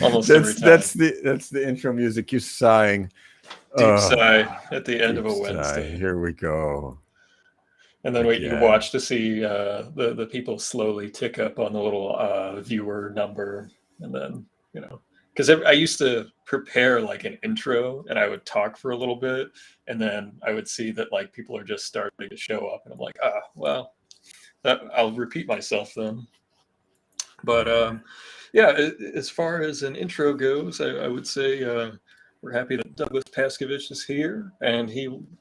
almost every time. That's the intro music. You sighing. Deep sigh at the end of a Wednesday. Here we go. And then you watch to see the people slowly tick up on the little viewer number. And then, because I used to prepare like an intro and I would talk for a little bit. And then I would see that like people are just starting to show up. And I'm like, well, I'll repeat myself then. But as far as an intro goes, I would say we're happy that Douglas Paszkiewicz is here, and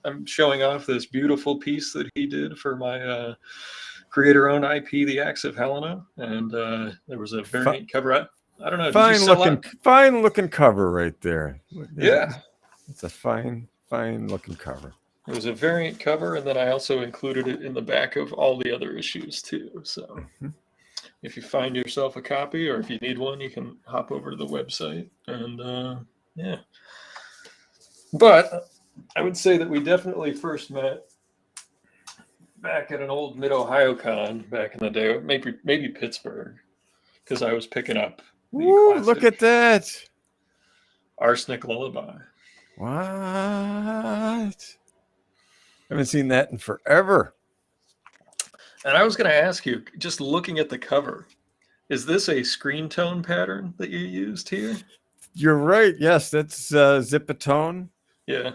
I'm showing off this beautiful piece that he did for my creator-owned IP, The Axe of Helena, and there was a variant cover. I don't know. Fine looking cover right there. Yeah, it's a fine looking cover. It was a variant cover, and then I also included it in the back of all the other issues too. So. If you find yourself a copy, or if you need one, you can hop over to the website. And but I would say that we definitely first met back at an old Mid-Ohio con back in the day, maybe Pittsburgh, because I was picking up. Ooh, look at that! Arsenic Lullaby. What? I haven't seen that in forever. And I was going to ask you, just looking at the cover, is this a screen tone pattern that you used here? You're right. Yes, that's Zipatone. Yeah.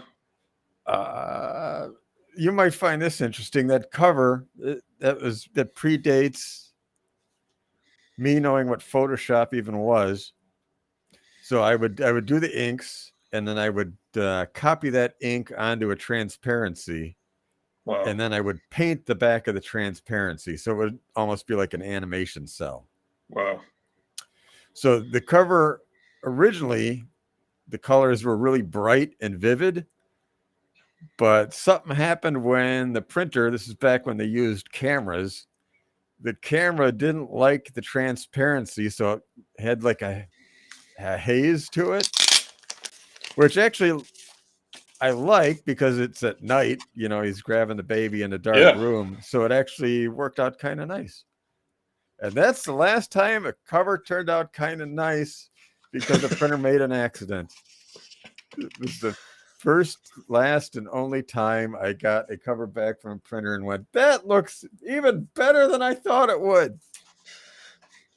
You might find this interesting. That cover that predates me knowing what Photoshop even was. So I would do the inks, and then I would copy that ink onto a transparency. Wow. And then I would paint the back of the transparency. So it would almost be like an animation cell. Wow. So the cover, originally, the colors were really bright and vivid. But something happened when the printer, this is back when they used cameras, the camera didn't like the transparency. So it had like a haze to it, which actually I like because it's at night, he's grabbing the baby in a dark room. So it actually worked out kind of nice. And that's the last time a cover turned out kind of nice because the printer made an accident. It was the first, last, and only time I got a cover back from a printer and went, that looks even better than I thought it would.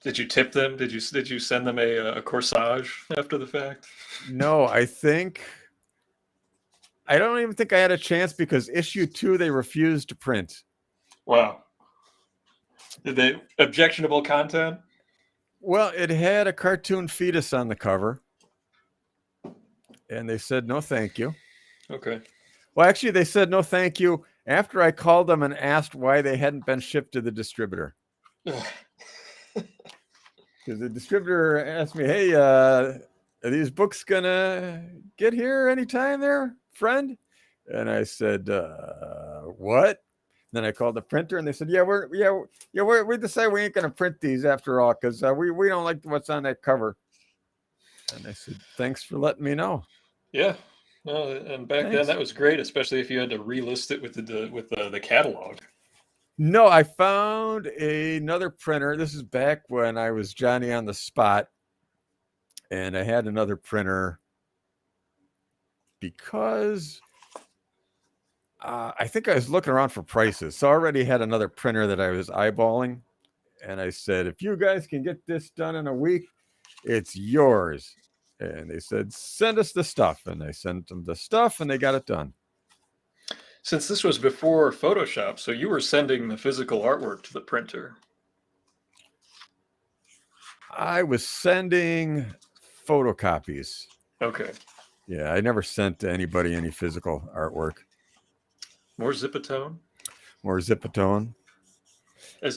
Did you tip them? Did you send them a corsage after the fact? No, I don't even think I had a chance because issue 2, they refused to print. Wow. Did they objectionable content? Well, it had a cartoon fetus on the cover. And they said, no, thank you. Okay. Well, actually, they said, no, thank you after I called them and asked why they hadn't been shipped to the distributor. Because the distributor asked me, hey, are these books going to get here anytime there, friend? And I said, what? Then I called the printer and they said, we decided we ain't going to print these after all because we don't like what's on that cover. And I said, thanks for letting me know. Yeah. No, and back then that was great, especially if you had to relist it with the catalog. No, I found another printer. This is back when I was Johnny on the spot. And I had another printer because I think I was looking around for prices. So I already had another printer that I was eyeballing. And I said, if you guys can get this done in a week, it's yours. And they said, send us the stuff. And I sent them the stuff and they got it done. Since this was before Photoshop, so you were sending the physical artwork to the printer. I was sending photocopies. Okay. Yeah, I never sent to anybody any physical artwork. More Zipatone? More Zipatone.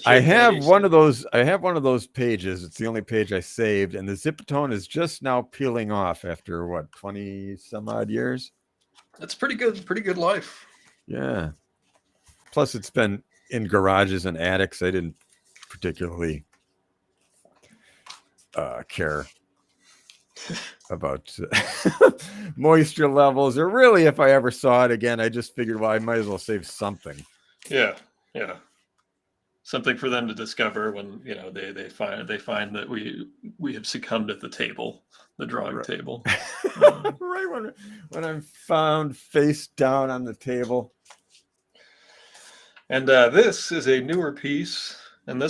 I have one of those pages. It's the only page I saved, and the Zipatone is just now peeling off after 20 some odd years. That's pretty good life. Yeah. Plus, it's been in garages and attics. I didn't particularly care about moisture levels, or really, if I ever saw it again, I just figured, well, I might as well save something. Yeah. something for them to discover when they find that we have succumbed at the table, the drawing table. Right when I'm found face down on the table. And this is a newer piece, and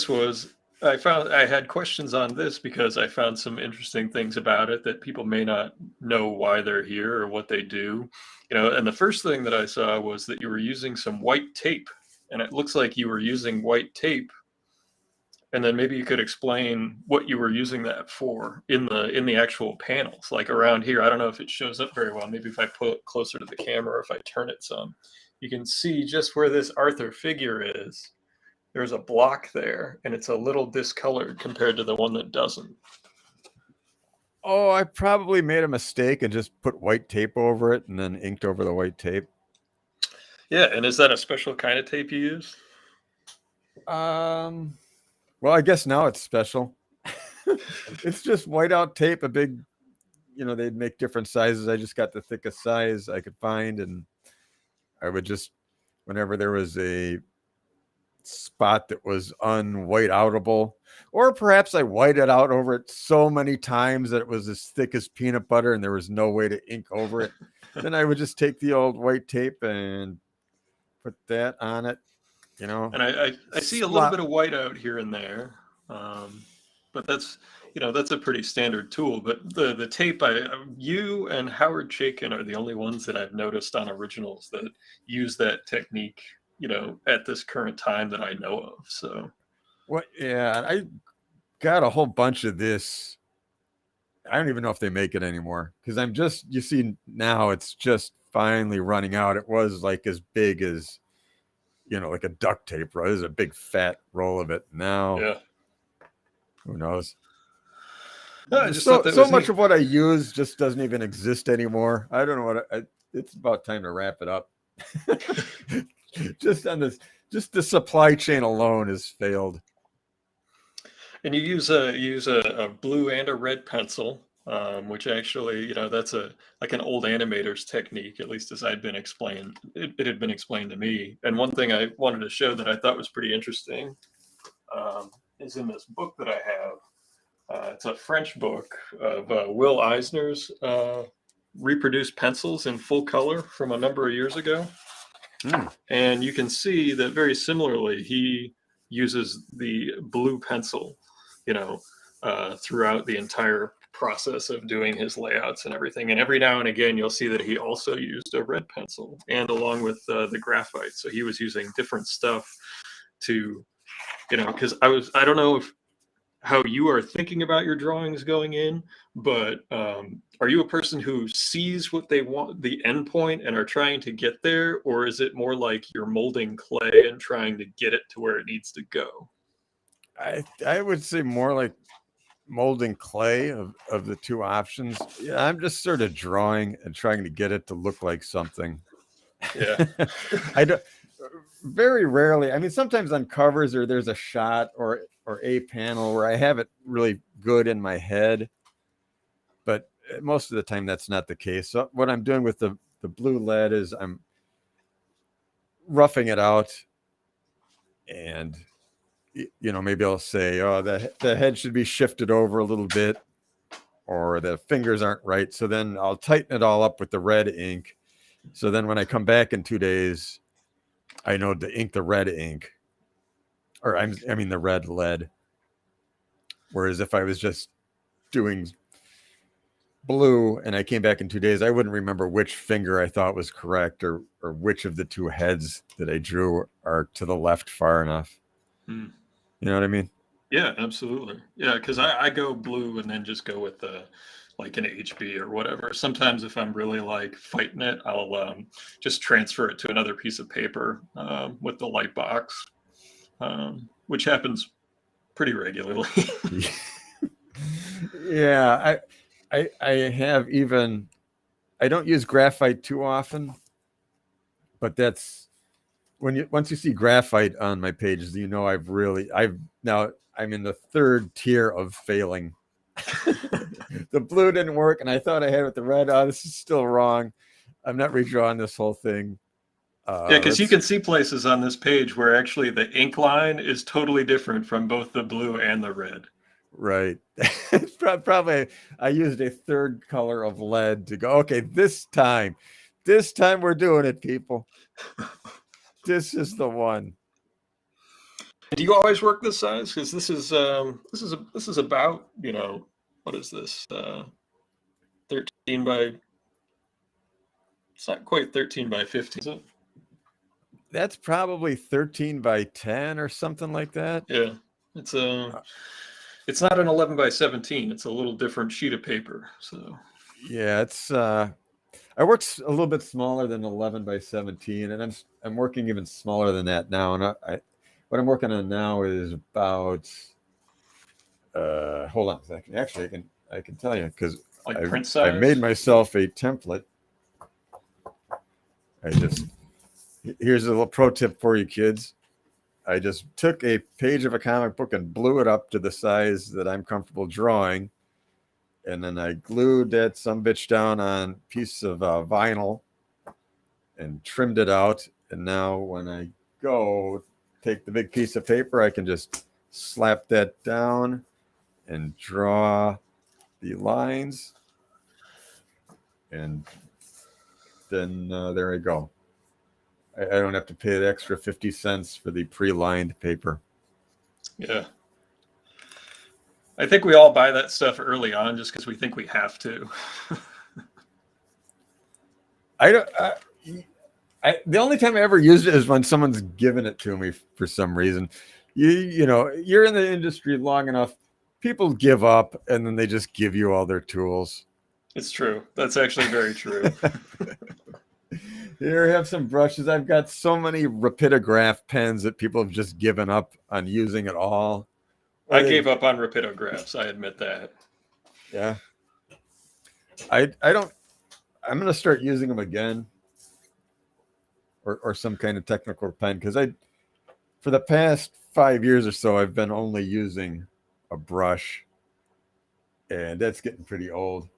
I had questions on this because I found some interesting things about it that people may not know why they're here or what they do. And the first thing that I saw was that you were using some white tape, and it looks like you were using white tape. And then maybe you could explain what you were using that for in the actual panels, like around here. I don't know if it shows up very well. Maybe if I put it closer to the camera, or if I turn it some, you can see just where this Arthur figure is. There's a block there, and it's a little discolored compared to the one that doesn't. Oh, I probably made a mistake and just put white tape over it and then inked over the white tape. Yeah, and is that a special kind of tape you use? Well, I guess now it's special. It's just whiteout tape, a big, they'd make different sizes. I just got the thickest size I could find, and I would just, whenever there was a spot that was unwhiteoutable, or perhaps I whited out over it so many times that it was as thick as peanut butter and there was no way to ink over it, then I would just take the old white tape and put that on it, And I see a little bit of white out here and there, but that's a pretty standard tool. But the tape, you and Howard Chaykin are the only ones that I've noticed on originals that use that technique, at this current time that I know of. So, yeah, I got a whole bunch of this. I don't even know if they make it anymore, because you see now it's just finally running out. It was like as big as, like a duct tape roll. There's a big fat roll of it now. Yeah. Who knows? No, I just so thought that was much neat. of what I use just doesn't even exist anymore. I don't know it's about time to wrap it up. Just the supply chain alone has failed. And you use a blue and a red pencil, which actually, that's like an old animator's technique, at least as I'd been explained. It had been explained to me. And one thing I wanted to show that I thought was pretty interesting is in this book that I have. It's a French book of Will Eisner's reproduced pencils in full color from a number of years ago. And you can see that very similarly, he uses the blue pencil, throughout the entire process of doing his layouts and everything. And every now and again, you'll see that he also used a red pencil, and along with the graphite. So he was using different stuff to, because I don't know how you are thinking about your drawings going in, but are you a person who sees what they want, the end point, and are trying to get there? Or is it more like you're molding clay and trying to get it to where it needs to go? I would say more like molding clay of the two options. Yeah, I'm just sort of drawing and trying to get it to look like something. Yeah. I don't very rarely. I mean, sometimes on covers or there's a shot or a panel where I have it really good in my head, but most of the time that's not the case. So what I'm doing with the blue lead is I'm roughing it out, and maybe I'll say, oh, the head should be shifted over a little bit, or the fingers aren't right. So then I'll tighten it all up with the red ink. So then when I come back in 2 days, I know to ink the red ink, or I mean the red lead. Whereas if I was just doing blue and I came back in 2 days, I wouldn't remember which finger I thought was correct, or which of the two heads that I drew are to the left far enough. You know what I mean? Yeah, absolutely. Yeah, because I go blue and then just go with like an HB or whatever. Sometimes if I'm really like fighting it, I'll just transfer it to another piece of paper with the light box, which happens pretty regularly. Yeah, I have even, I don't use graphite too often, but that's once you see graphite on my pages, I'm in the third tier of failing. The blue didn't work, and I thought I had it with the red. Oh, this is still wrong. I'm not redrawing this whole thing. Yeah, because you can see places on this page where actually the ink line is totally different from both the blue and the red. Right. It's probably I used a third color of lead to go, okay, this time we're doing it, people. This is the one. Do you always work this size? Because this is about, what is this? 13 by. It's not quite 13 by 15, is it? That's probably 13 by 10 or something like that. Yeah, it's not an 11 by 17. It's a little different sheet of paper. So yeah, it's I work a little bit smaller than 11 by 17, and I'm working even smaller than that now. And what I'm working on now is about hold on a second. Actually, I can tell you because like print size. I made myself a template. Here's a little pro tip for you kids. I just took a page of a comic book and blew it up to the size that I'm comfortable drawing. And then I glued that sumbitch down on a piece of vinyl and trimmed it out. And now when I go take the big piece of paper, I can just slap that down and draw the lines. And then there I go. I don't have to pay the extra 50 cents for the pre-lined paper. Yeah. I think we all buy that stuff early on just because we think we have to. The only time I ever used it is when someone's given it to me for some reason. You know, you're in the industry long enough, people give up and then they just give you all their tools. It's true. That's actually very true. Here I have some brushes. I've got so many rapidograph pens that people have just given up on using at all. I gave up on rapidographs. I admit that. Yeah. I'm going to start using them again or some kind of technical pen because for the past 5 years or so, I've been only using a brush and that's getting pretty old.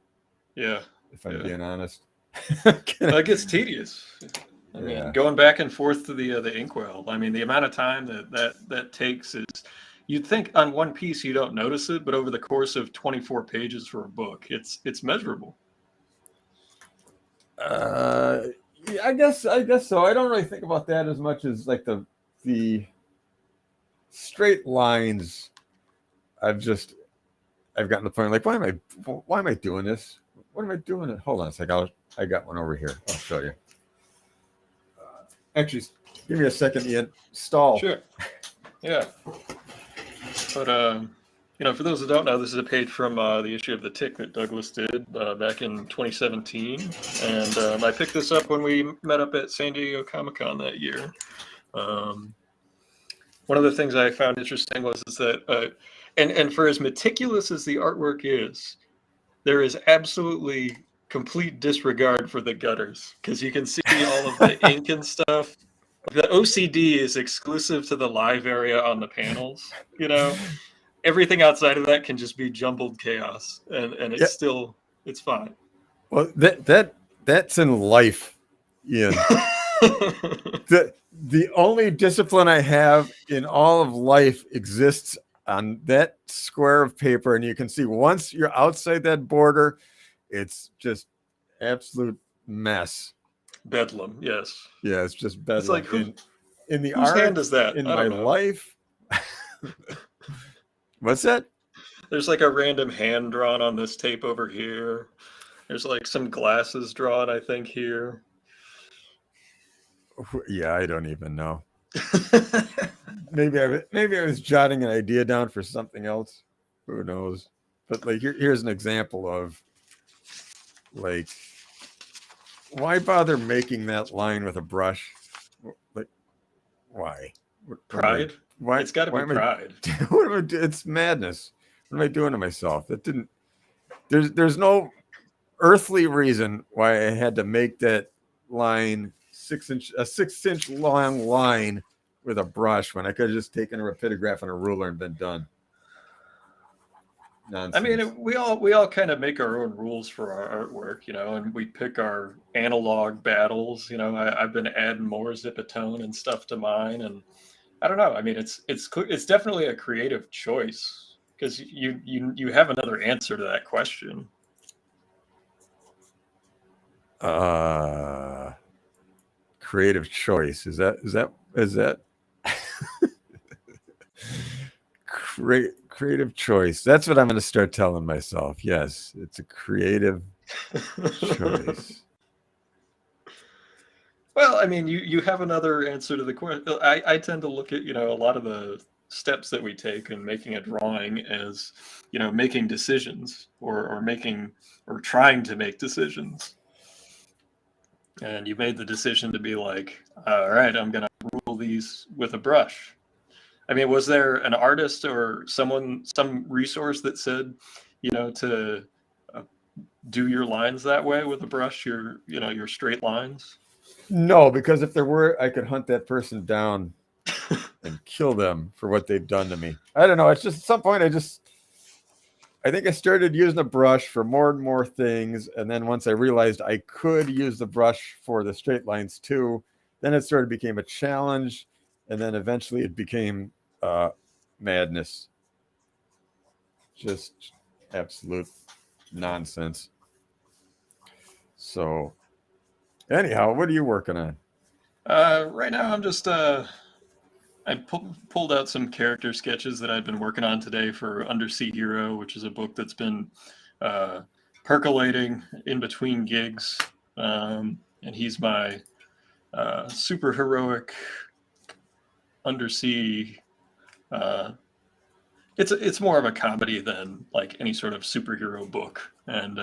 Yeah. If I'm being honest. It gets tedious. I mean, going back and forth to the inkwell. I mean, the amount of time that takes is, you'd think on one piece you don't notice it, but over the course of 24 pages for a book, it's measurable. I guess so. I don't really think about that as much as like the straight lines. I've gotten to the point like, why am I doing this? What am I doing? Hold on a second. I got one over here. I'll show you. Actually, give me a second, Ian. Stall. Sure. Yeah. But, for those that don't know, this is a page from the issue of The Tick that Douglas did back in 2017. And I picked this up when we met up at San Diego Comic-Con that year. One of the things I found interesting was that, and for as meticulous as the artwork is, there is absolutely complete disregard for the gutters because you can see all of the ink and stuff. The OCD is exclusive to the live area on the panels. Everything outside of that can just be jumbled chaos, and it's still, it's fine. Well, that's in life, Ian. The only discipline I have in all of life exists on that square of paper, and you can see once you're outside that border, it's just absolute mess. Bedlam, yes. Yeah, it's just bedlam. It's like in the whose art, hand is that? In my life. What's that? There's like a random hand drawn on this tape over here. There's like some glasses drawn, I think, here. Yeah, I don't even know. Maybe I was jotting an idea down for something else. Who knows? But like here's an example of like, why bother making that line with a brush? Like, why? Pride? Why? It's got to be pride. What am I doing? It's madness. What am I doing to myself? There's no earthly reason why I had to make that line a 6-inch long line with a brush when I could have just taken a rapidograph and a ruler and been done. nonsense. I mean, we all kind of make our own rules for our artwork, and we pick our analog battles. I've been adding more zipatone and stuff to mine, and I don't know. I mean, it's definitely a creative choice because you have another answer to that question. Creative choice, is that creative choice? That's what I'm going to start telling myself. Yes, it's a creative choice. Well, I mean, you have another answer to the question. I tend to look at a lot of the steps that we take in making a drawing as making decisions or trying to make decisions. And you made the decision to be like, all right, I'm going to rule these with a brush. I mean, was there an artist or some resource that said, to do your lines that way with a brush, your straight lines? No, because if there were, I could hunt that person down and kill them for what they've done to me. I don't know. It's just at some point, I think I started using a brush for more and more things. And then once I realized I could use the brush for the straight lines too, then it sort of became a challenge. And then eventually it became madness. Just absolute nonsense. So anyhow, what are you working on? Right now I'm just I pulled out some character sketches that I've been working on today for Undersea Hero, which is a book that's been percolating in between gigs. And he's my super heroic undersea. It's more of a comedy than like any sort of superhero book, and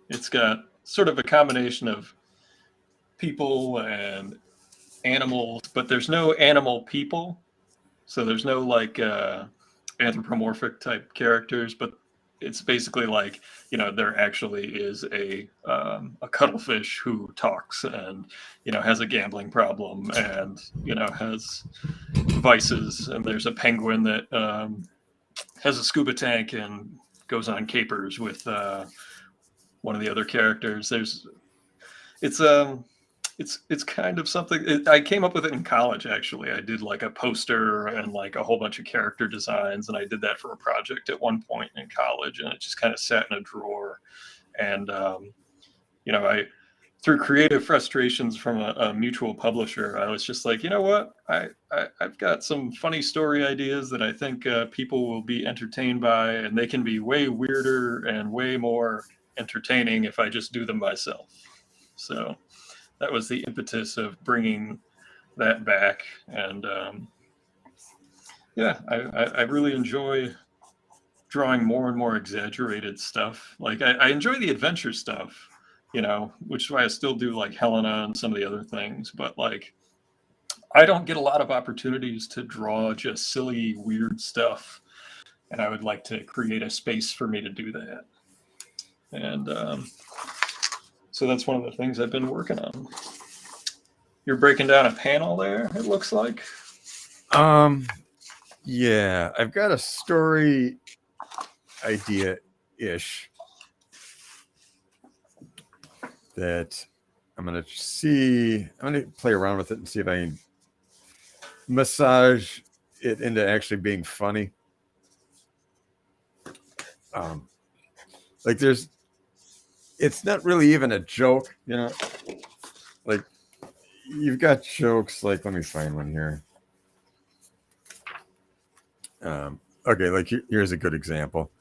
it's got sort of a combination of people and animals, but there's no animal people, so there's no like anthropomorphic type characters, but it's basically like there actually is a cuttlefish who talks and has a gambling problem and has vices, and there's a penguin that has a scuba tank and goes on capers with one of the other characters. It's kind of something I came up with it in college. Actually, I did like a poster and like a whole bunch of character designs, and I did that for a project at one point in college, and it just kind of sat in a drawer. And I, through creative frustrations from a mutual publisher, I was just like, you know what, I've got some funny story ideas that I think people will be entertained by, and they can be way weirder and way more entertaining if I just do them myself. So that was the impetus of bringing that back. And I really enjoy drawing more and more exaggerated stuff. Like I enjoy the adventure stuff, which is why I still do like Helena and some of the other things. But like, I don't get a lot of opportunities to draw just silly, weird stuff. And I would like to create a space for me to do that. And so that's one of the things I've been working on. You're breaking down a panel there, it looks like. Yeah, I've got a story idea-ish that I'm going to play around with it and see if I can massage it into actually being funny. Like it's not really even a joke, like you've got jokes. Like, let me find one here. Okay. Like here's a good example.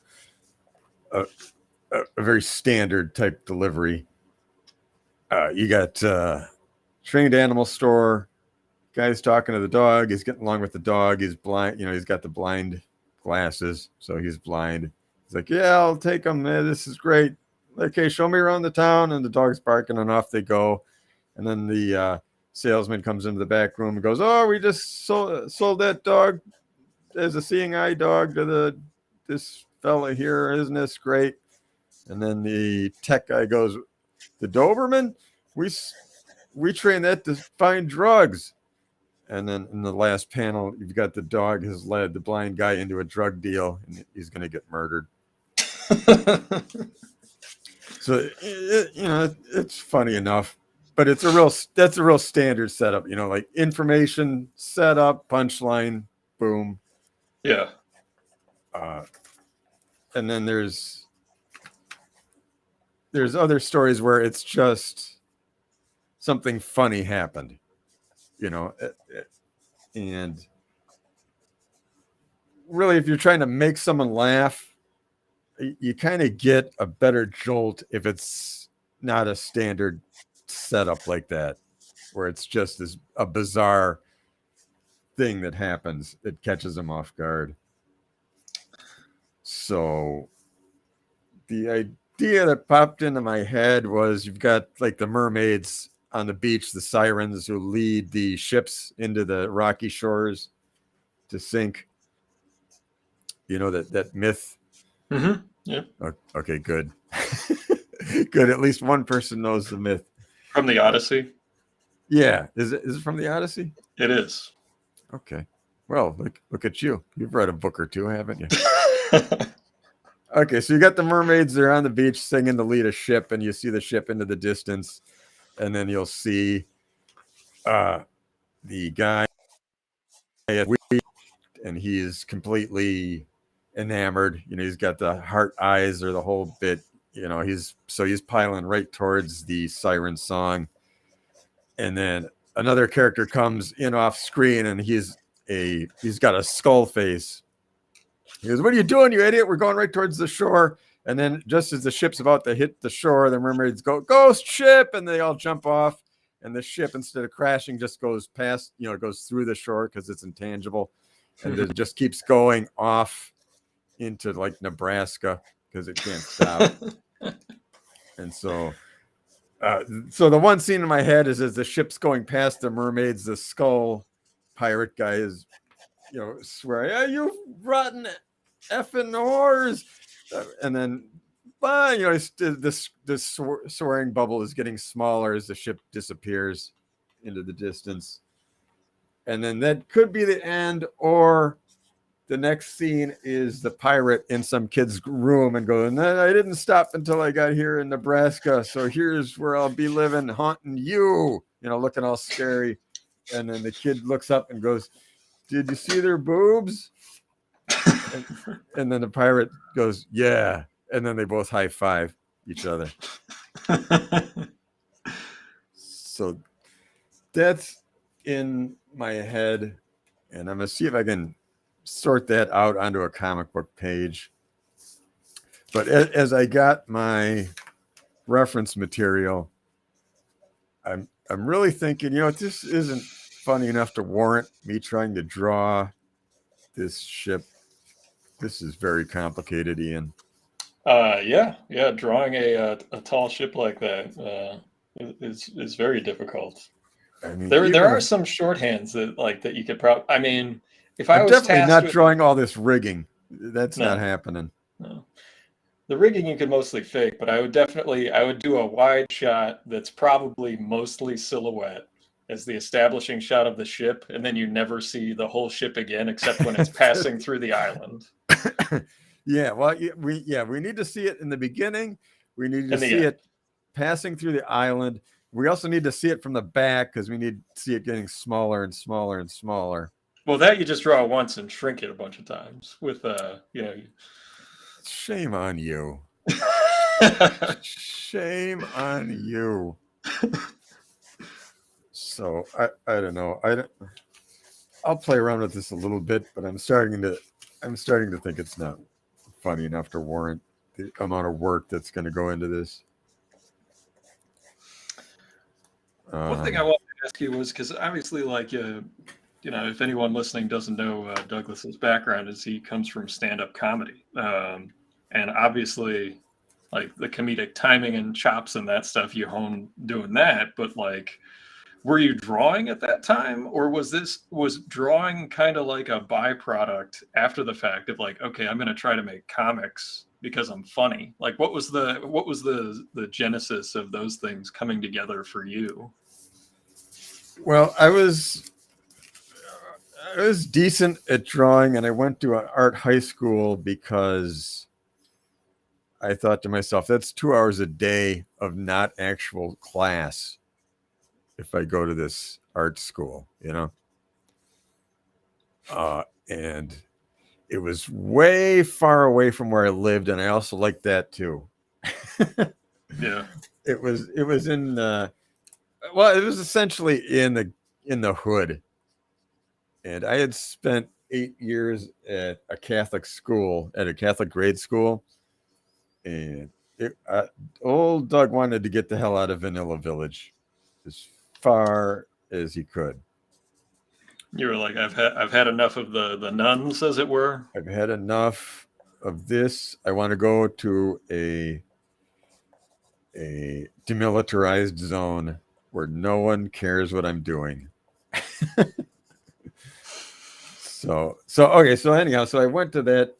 A very standard type delivery. You got trained animal store. Guy's talking to the dog. He's getting along with the dog. He's blind. He's got the blind glasses, so he's blind. He's like, yeah, I'll take him. This is great. Okay, show me around the town. And the dog's barking, and off they go. And then the salesman comes into the back room and goes, oh, we just sold that dog as a seeing eye dog to this fella here. Isn't this great? And then the tech guy goes, the Doberman? We train that to find drugs. And then in the last panel, you've got the dog has led the blind guy into a drug deal, and he's going to get murdered. So it's funny enough, but that's a real standard setup. Like information setup, punchline, boom. Yeah. And then there's other stories where it's just something funny happened, and really, if you're trying to make someone laugh, you kind of get a better jolt if it's not a standard setup like that, where it's just a bizarre thing that happens that catches them off guard. So the idea that popped into my head was, you've got like the mermaids on the beach, the sirens who lead the ships into the rocky shores to sink. That myth. Mm-hmm. Yeah. Okay, good. Good. At least one person knows the myth. From the Odyssey? Yeah. Is it from the Odyssey? It is. Okay. Well, look at you. You've read a book or two, haven't you? Okay, so you got the mermaids. They're on the beach singing to lead a ship, and you see the ship into the distance, and then you'll see the guy, and he's completely enamored. He's got the heart eyes or the whole bit. He's piling right towards the siren song, and then another character comes in off screen, and he's got a skull face. He goes, "What are you doing, you idiot? We're going right towards the shore." And then just as the ship's about to hit the shore, the mermaids go, "Ghost ship!" And they all jump off. And the ship, instead of crashing, just goes past, goes through the shore because it's intangible. And it just keeps going off into like Nebraska because it can't stop. And so the one scene in my head is, as the ship's going past the mermaids, the skull pirate guy is, swearing, "Yeah, you rotten effing whores." And then, this swearing bubble is getting smaller as the ship disappears into the distance. And then that could be the end, or the next scene is the pirate in some kid's room and going, "I didn't stop until I got here in Nebraska. So here's where I'll be living, haunting you," looking all scary. And then the kid looks up and goes, "Did you see their boobs?" And then the pirate goes, "Yeah." And then they both high five each other. So that's in my head. And I'm going to see if I can sort that out onto a comic book page. But as I got my reference material, I'm really thinking, this isn't funny enough to warrant me trying to draw this ship. This is very complicated, Ian. Yeah. Drawing a tall ship like that is very difficult. I mean, there are some shorthands that you could probably. I mean, if I I'm was definitely not drawing all this rigging. That's No. not happening. No. The rigging you could mostly fake, but I would do a wide shot that's probably mostly silhouette as the establishing shot of the ship, and then you never see the whole ship again except when it's passing through the island. Yeah, well, we need to see it in the beginning. We need to see it passing through the island. We also need to see it from the back because we need to see it getting smaller and smaller and smaller. Well, that you just draw once and shrink it a bunch of times with Shame on you. Shame on you. So I don't know. I'll play around with this a little bit, but I'm starting to think it's not funny enough to warrant the amount of work that's going to go into this. One thing I wanted to ask you was, because obviously, if anyone listening doesn't know Douglas's background, is he comes from stand-up comedy, and obviously, like the comedic timing and chops and that stuff you hone doing that. But were you drawing at that time, or was drawing kind of like a byproduct after the fact of okay, I'm going to try to make comics because I'm funny? What was the genesis of those things coming together for you? Well, I was decent at drawing, and I went to an art high school because I thought to myself, that's 2 hours a day of not actual class if I go to this art school, and it was way far away from where I lived, and I also liked that too. Yeah. It was in well, it was essentially in the hood, and I had spent 8 years at a Catholic school, at a Catholic grade school, and old Doug wanted to get the hell out of Vanilla Village as far as he could. You were like, I've had enough of the nuns, as it were. I've had enough of this. I want to go to a demilitarized zone where no one cares what I'm doing. So okay. So anyhow, so I went to that,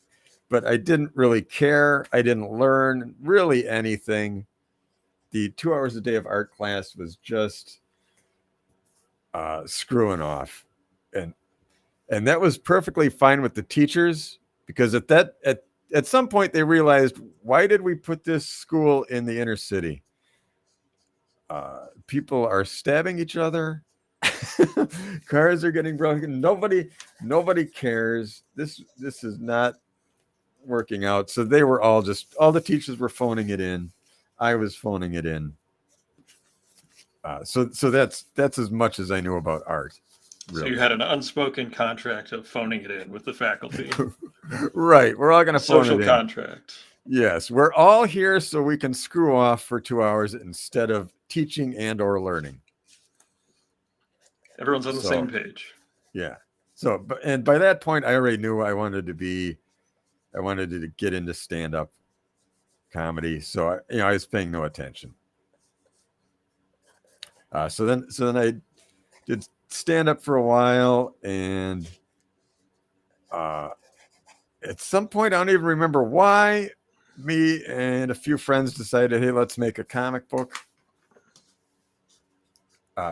but I didn't really care. I didn't learn really anything. The 2 hours a day of art class was just screwing off, and that was perfectly fine with the teachers, because at some point they realized, why did we put this school in the inner city? People are stabbing each other. Cars are getting broken. Nobody cares. This is not working out. So they were all the teachers were phoning it in. I was phoning it in. So that's as much as I knew about art. Really. So you had an unspoken contract of phoning it in with the faculty. Right. We're all going to phone it in. Social contract. Yes. We're all here so we can screw off for 2 hours instead of teaching and or learning. Everyone's on the same page. Yeah. So, and by that point, I already knew I wanted to get into stand-up comedy. So I was paying no attention. So then I did stand up for a while, and at some point, I don't even remember why, me and a few friends decided, hey, let's make a comic book.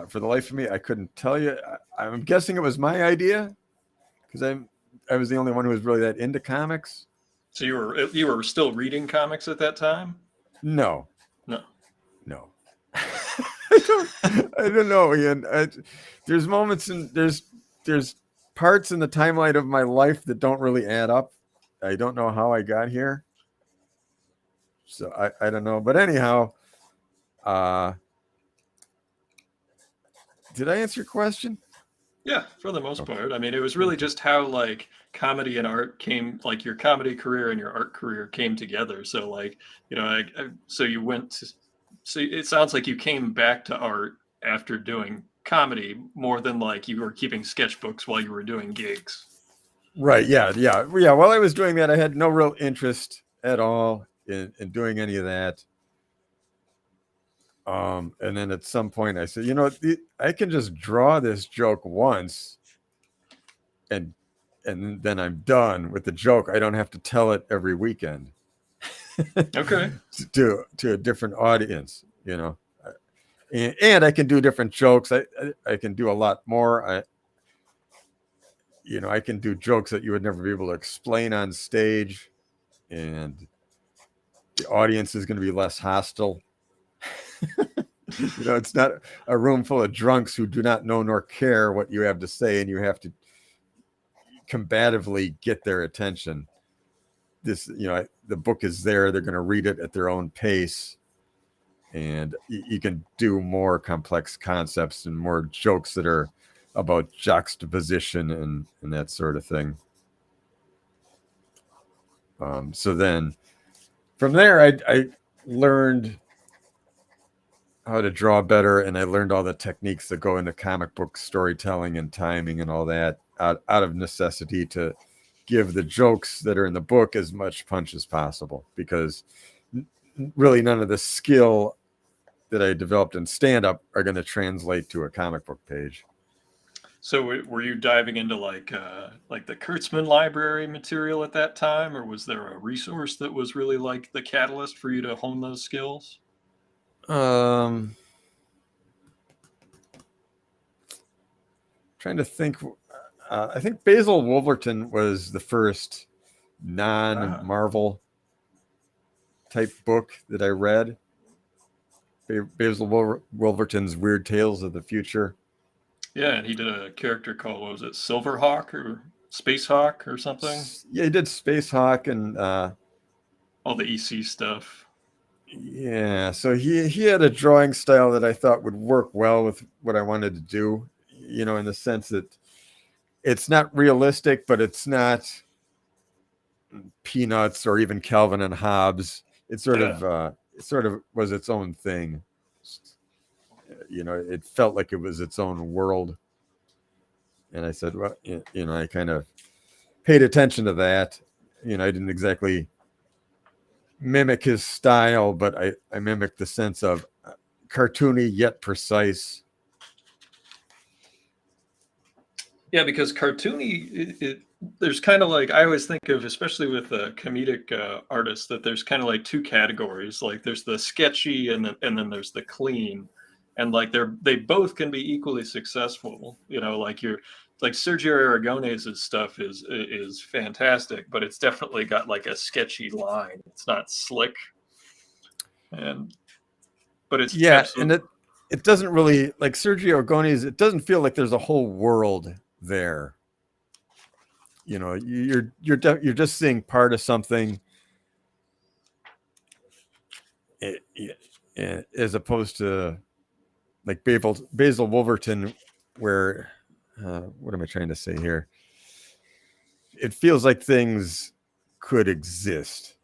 For the life of me, I couldn't tell you. I'm guessing it was my idea, because I was the only one who was really that into comics. So you were still reading comics at that time? No. I don't know, Ian. There's moments there's parts in the timeline of my life that don't really add up. I don't know how I got here. So I don't know. But anyhow, did I answer your question? Yeah, for the most part. I mean, it was really just how like comedy and art came, like your comedy career and your art career came together. So like, so you went to, so it sounds like you came back to art after doing comedy more than like you were keeping sketchbooks while you were doing gigs. Right. Yeah. While I was doing that, I had no real interest at all in doing any of that. And then at some point I said, I can just draw this joke once and then I'm done with the joke. I don't have to tell it every weekend. Okay. to a different audience, and I can do different jokes. I can do a lot more. I can do jokes that you would never be able to explain on stage, and the audience is going to be less hostile. It's not a room full of drunks who do not know nor care what you have to say, and you have to combatively get their attention. This, the book is there. They're going to read it at their own pace, and you can do more complex concepts and more jokes that are about juxtaposition and that sort of thing. So then from there, I learned how to draw better, and I learned all the techniques that go into comic book storytelling and timing and all that out of necessity to give the jokes that are in the book as much punch as possible, because really none of the skill that I developed in stand-up are going to translate to a comic book page. So were you diving into like the Kurtzman library material at that time, or was there a resource that was really like the catalyst for you to hone those skills? Trying to think. I think Basil Wolverton was the first non-Marvel type book that I read. Basil Wolverton's Weird Tales of the Future. Yeah, and he did a character called, what was it, Silverhawk or Space Hawk or something? Yeah, he did Space Hawk and all the EC stuff. Yeah, so he had a drawing style that I thought would work well with what I wanted to do, in the sense that it's not realistic, but it's not Peanuts or even Calvin and Hobbes. It sort of was its own thing. It felt like it was its own world. And I said, well, I kind of paid attention to that. I didn't exactly mimic his style, but I mimicked the sense of cartoony yet precise. Yeah, because cartoony, there's kind of like, I always think of, especially with comedic artists, that there's kind of like two categories. Like there's the sketchy and then there's the clean, and like they both can be equally successful. Like Sergio Aragones's stuff is fantastic, but it's definitely got like a sketchy line. It's not slick, but it's and it doesn't really, like Sergio Aragones. It doesn't feel like there's a whole world there. You're just seeing part of something, as opposed to like Basil Wolverton, where what am I trying to say here? It feels like things could exist.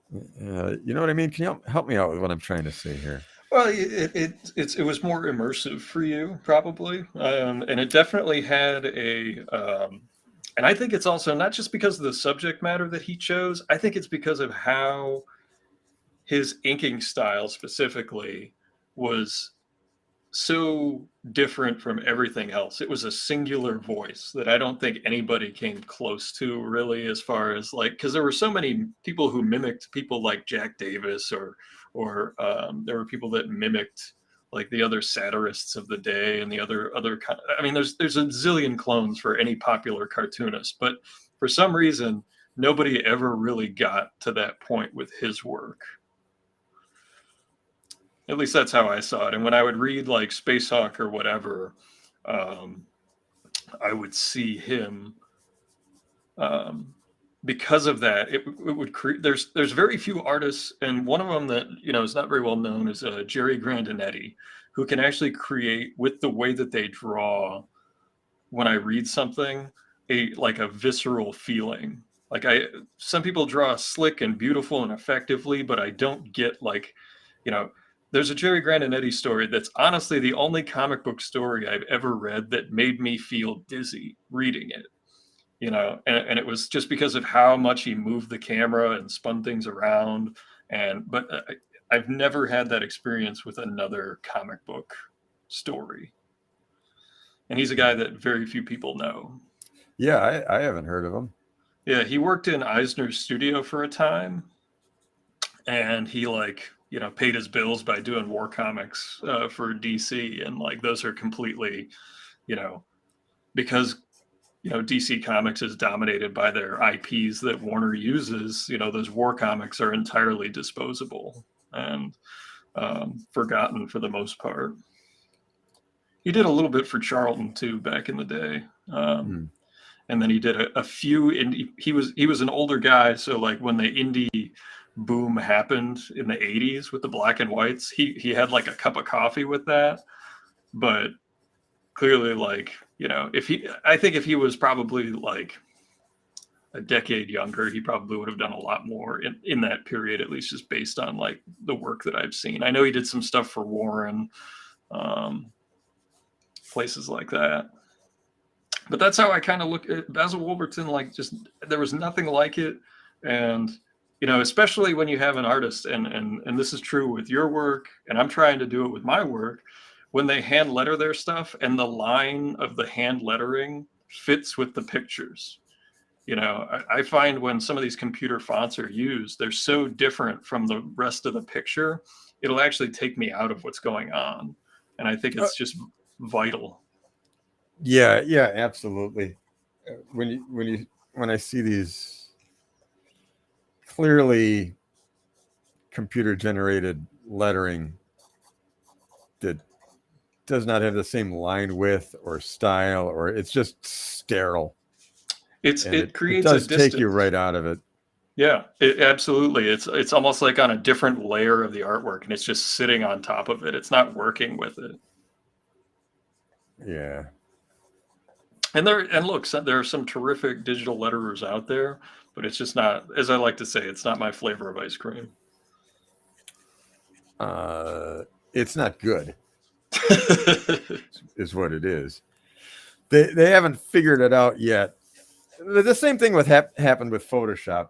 You know what I mean? Can you help me out with what I'm trying to say here? Well, it was more immersive for you, probably, and it definitely had and I think it's also not just because of the subject matter that he chose. I think it's because of how his inking style specifically was so different from everything else. It was a singular voice that I don't think anybody came close to, really, as far as like, because there were so many people who mimicked people like Jack Davis, or there were people that mimicked like the other satirists of the day and the other I mean, there's a zillion clones for any popular cartoonist, but for some reason nobody ever really got to that point with his work. At least that's how I saw it. And when I would read like Space Hawk or whatever, I would see him, because of that. It would create. There's very few artists, and one of them that is not very well known is Jerry Grandinetti, who can actually create with the way that they draw. When I read something, like a visceral feeling. Like some people draw slick and beautiful and effectively, but I don't get like, there's a Jerry Grandinetti story that's honestly the only comic book story I've ever read that made me feel dizzy reading it, and it was just because of how much he moved the camera and spun things around. But I've never had that experience with another comic book story. And he's a guy that very few people know. Yeah, I haven't heard of him. Yeah, he worked in Eisner's studio for a time, and he paid his bills by doing war comics for DC, and like those are completely, because DC Comics is dominated by their IPs that Warner uses. Those war comics are entirely disposable and forgotten for the most part. He did a little bit for Charlton too back in the day, and then he did a few indie. He was an older guy, so like when the indie boom happened in the 80s with the black and whites, he had like a cup of coffee with that. But clearly, like, I think if he was probably like a decade younger, he probably would have done a lot more in that period, at least just based on like the work that I've seen. I know he did some stuff for Warren, places like that. But that's how I kind of look at Basil Wolverton. Like, just there was nothing like it. And especially when you have an artist, and this is true with your work, and I'm trying to do it with my work, when they hand letter their stuff and the line of the hand lettering fits with the pictures. I find when some of these computer fonts are used, they're so different from the rest of the picture, it'll actually take me out of what's going on. And I think it's just vital. Yeah, absolutely. When I see these clearly computer generated lettering that does not have the same line width or style, or it's just sterile. And It it creates a does take you distance. right out of it. Yeah, absolutely. It's almost like on a different layer of the artwork, and it's just sitting on top of it. It's not working with it. Yeah. And look, there are some terrific digital letterers out there, but it's just not, as I like to say, it's not my flavor of ice cream. It's not good, is what it is. They haven't figured it out yet. The same thing happened with Photoshop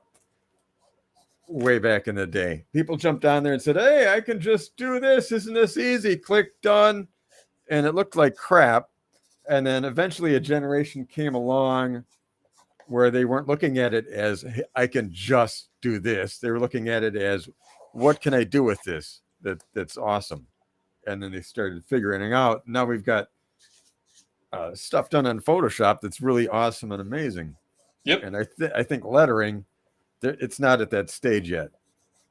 way back in the day. People jumped on there and said, "Hey, I can just do this. Isn't this easy? Click done." And it looked like crap. And then eventually a generation came along where they weren't looking at it as, hey, I can just do this. They were looking at it as, what can I do with this that's awesome? And then they started figuring out. Now we've got stuff done on Photoshop that's really awesome and amazing. Yep. And I think lettering, it's not at that stage yet.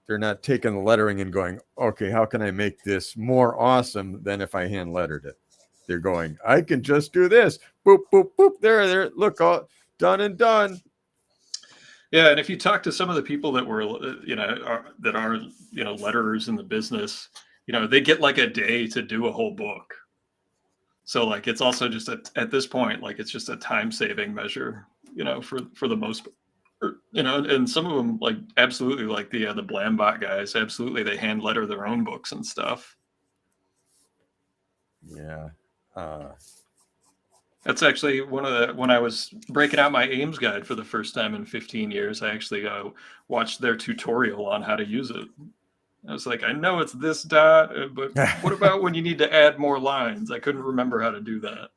They're not taking the lettering and going, okay, how can I make this more awesome than if I hand lettered it? They're going, I can just do this. Boop, boop, boop. There. Look, all done and done. Yeah, and if you talk to some of the people that were, that are, letterers in the business, they get like a day to do a whole book. So like, it's also just at this point, like it's just a time saving measure, for the most, and some of them like absolutely like the Blambot guys, absolutely they hand letter their own books and stuff. Yeah. That's actually when I was breaking out my Ames guide for the first time in 15 years, I actually watched their tutorial on how to use it. I was like, I know it's this dot, but what about when you need to add more lines? I couldn't remember how to do that.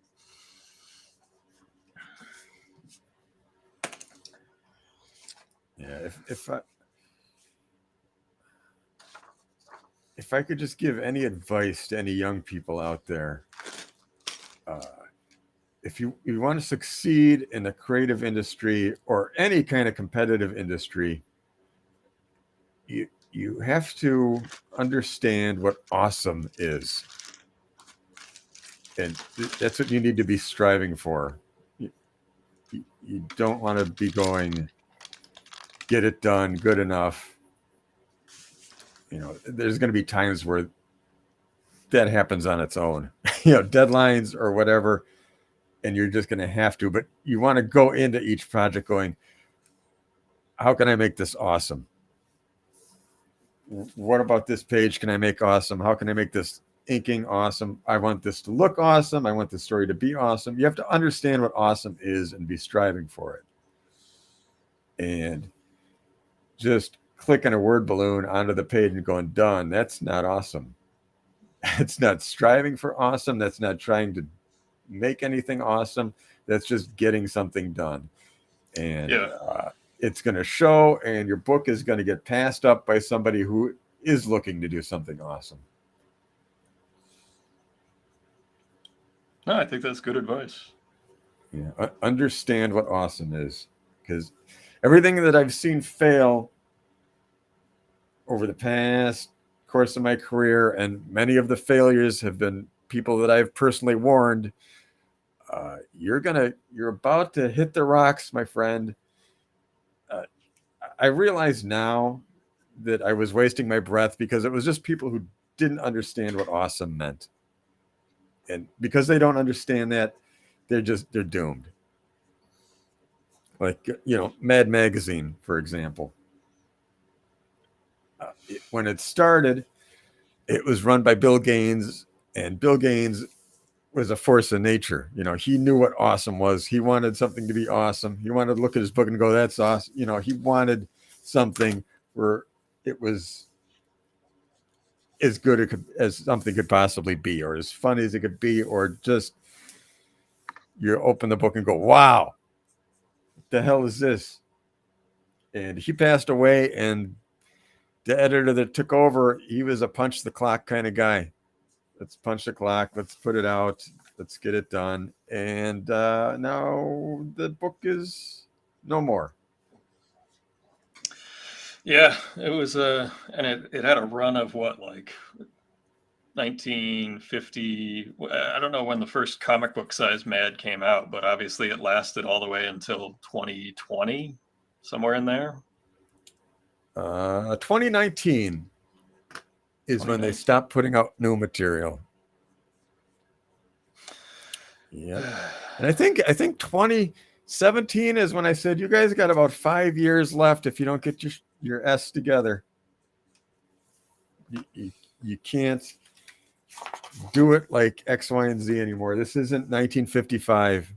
Yeah, if I could just give any advice to any young people out there, if you want to succeed in the creative industry or any kind of competitive industry, you have to understand what awesome is. And that's what you need to be striving for. You don't want to be going, get it done, good enough. There's going to be times where that happens on its own, deadlines or whatever, and you're just going to have to. But you want to go into each project going, how can I make this awesome? What about this page can I make awesome? How can I make this inking awesome? I want this to look awesome. I want the story to be awesome. You have to understand what awesome is and be striving for it. And just clicking a word balloon onto the page and going, done, that's not awesome. It's not striving for awesome. That's not trying to make anything awesome. That's just getting something done. And it's going to show, and your book is going to get passed up by somebody who is looking to do something awesome. No, I think that's good advice. Yeah, understand what awesome is, because everything that I've seen fail over the past course of my career, and many of the failures have been people that I've personally warned, you're about to hit the rocks, my friend. I realize now that I was wasting my breath because it was just people who didn't understand what awesome meant. And because they don't understand that, they're doomed. Like, Mad Magazine, for example. When it started, it was run by Bill Gaines, and Bill Gaines was a force of nature. He knew what awesome was. He wanted something to be awesome. He wanted to look at his book and go, that's awesome. He wanted something where it was as good as something could possibly be, or as funny as it could be, or just you open the book and go, wow, what the hell is this? And he passed away, and the editor that took over, he was a punch the clock kind of guy. Let's punch the clock. Let's put it out. Let's get it done. And now the book is no more. Yeah, it was and it had a run of what, like 1950. I don't know when the first comic book size Mad came out, but obviously it lasted all the way until 2020, somewhere in there. 2019 is when they 2019. stopped putting out new material. Yeah, and I think 2017 is when I said, you guys got about 5 years left if you don't get your S together. You can't do it like X, Y, and Z anymore. This isn't 1955.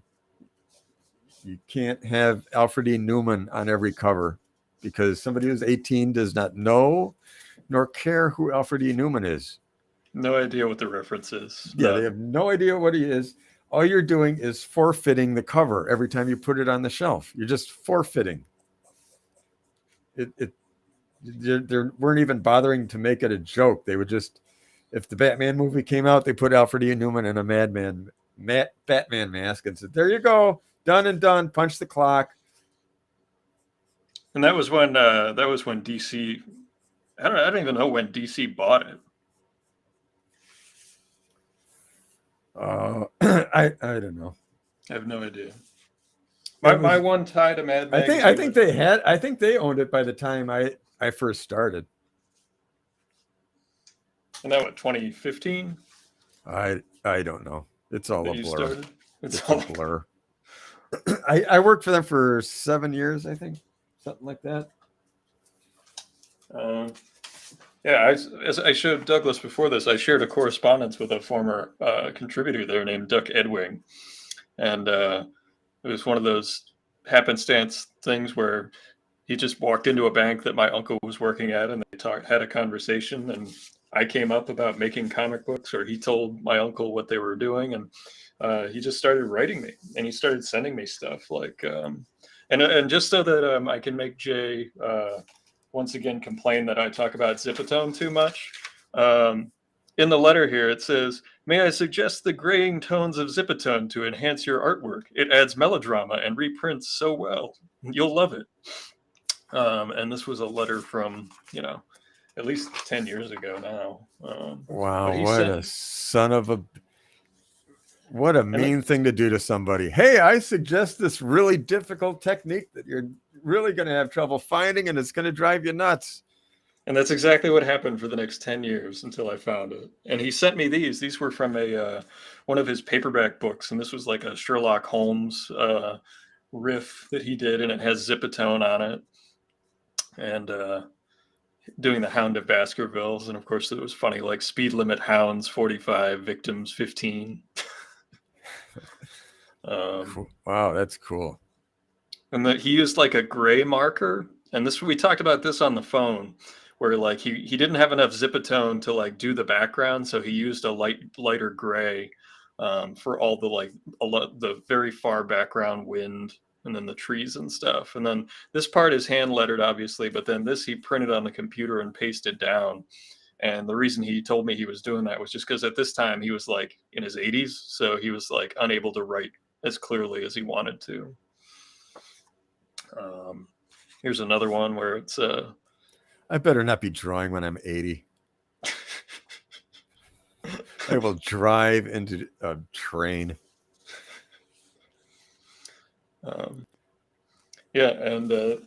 You can't have Alfred E. Newman on every cover, because somebody who's 18 does not know nor care who Alfred E. Newman is. No idea what the reference is. Yeah, they have no idea what he is. All you're doing is forfeiting the cover every time you put it on the shelf. You're just forfeiting. They weren't even bothering to make it a joke. They would just, if the Batman movie came out, they put Alfred E. Newman in a Batman mask and said, "There you go, done and done. Punch the clock." And that was when DC. I don't even know when DC bought it. I don't know. I have no idea. My one tie to Mad Magazine. I think they owned it by the time I first started. And that what, 2015? I don't know. It's all a blur. It's all a blur. I worked for them for 7 years, I think, something like that. Yeah, as I showed Douglas before this, I shared a correspondence with a former contributor there named Duck Edwing, and it was one of those happenstance things where he just walked into a bank that my uncle was working at, and they had a conversation, and I came up about making comic books, or he told my uncle what they were doing, and he just started writing me, and he started sending me stuff like, and just so that I can make Jay once again complain that I talk about Zipatone too much. In the letter here, it says, "May I suggest the graying tones of Zipatone to enhance your artwork? It adds melodrama and reprints so well. You'll love it." And this was a letter from, at least 10 years ago now. Wow, what a mean thing to do to somebody. Hey, I suggest this really difficult technique that you're really going to have trouble finding, and it's going to drive you nuts. And that's exactly what happened for the next 10 years until I found it. And he sent me these. These were from one of his paperback books, and this was like a Sherlock Holmes riff that he did, and it has Zipatone on it. And doing the Hound of Baskervilles, and of course it was funny, like speed limit hounds 45, victims 15. Wow, that's cool. And he used like a gray marker, and we talked about this on the phone, where like he didn't have enough Zipatone to like do the background, so he used a lighter gray for all the very far background wind, and then the trees and stuff. And then this part is hand lettered, obviously, but then this he printed on the computer and pasted down. And the reason he told me he was doing that was just because at this time he was like in his 80s, so he was like unable to write as clearly as he wanted to. Here's another one where it's I better not be drawing when I'm 80. I will drive into a train. Yeah, and the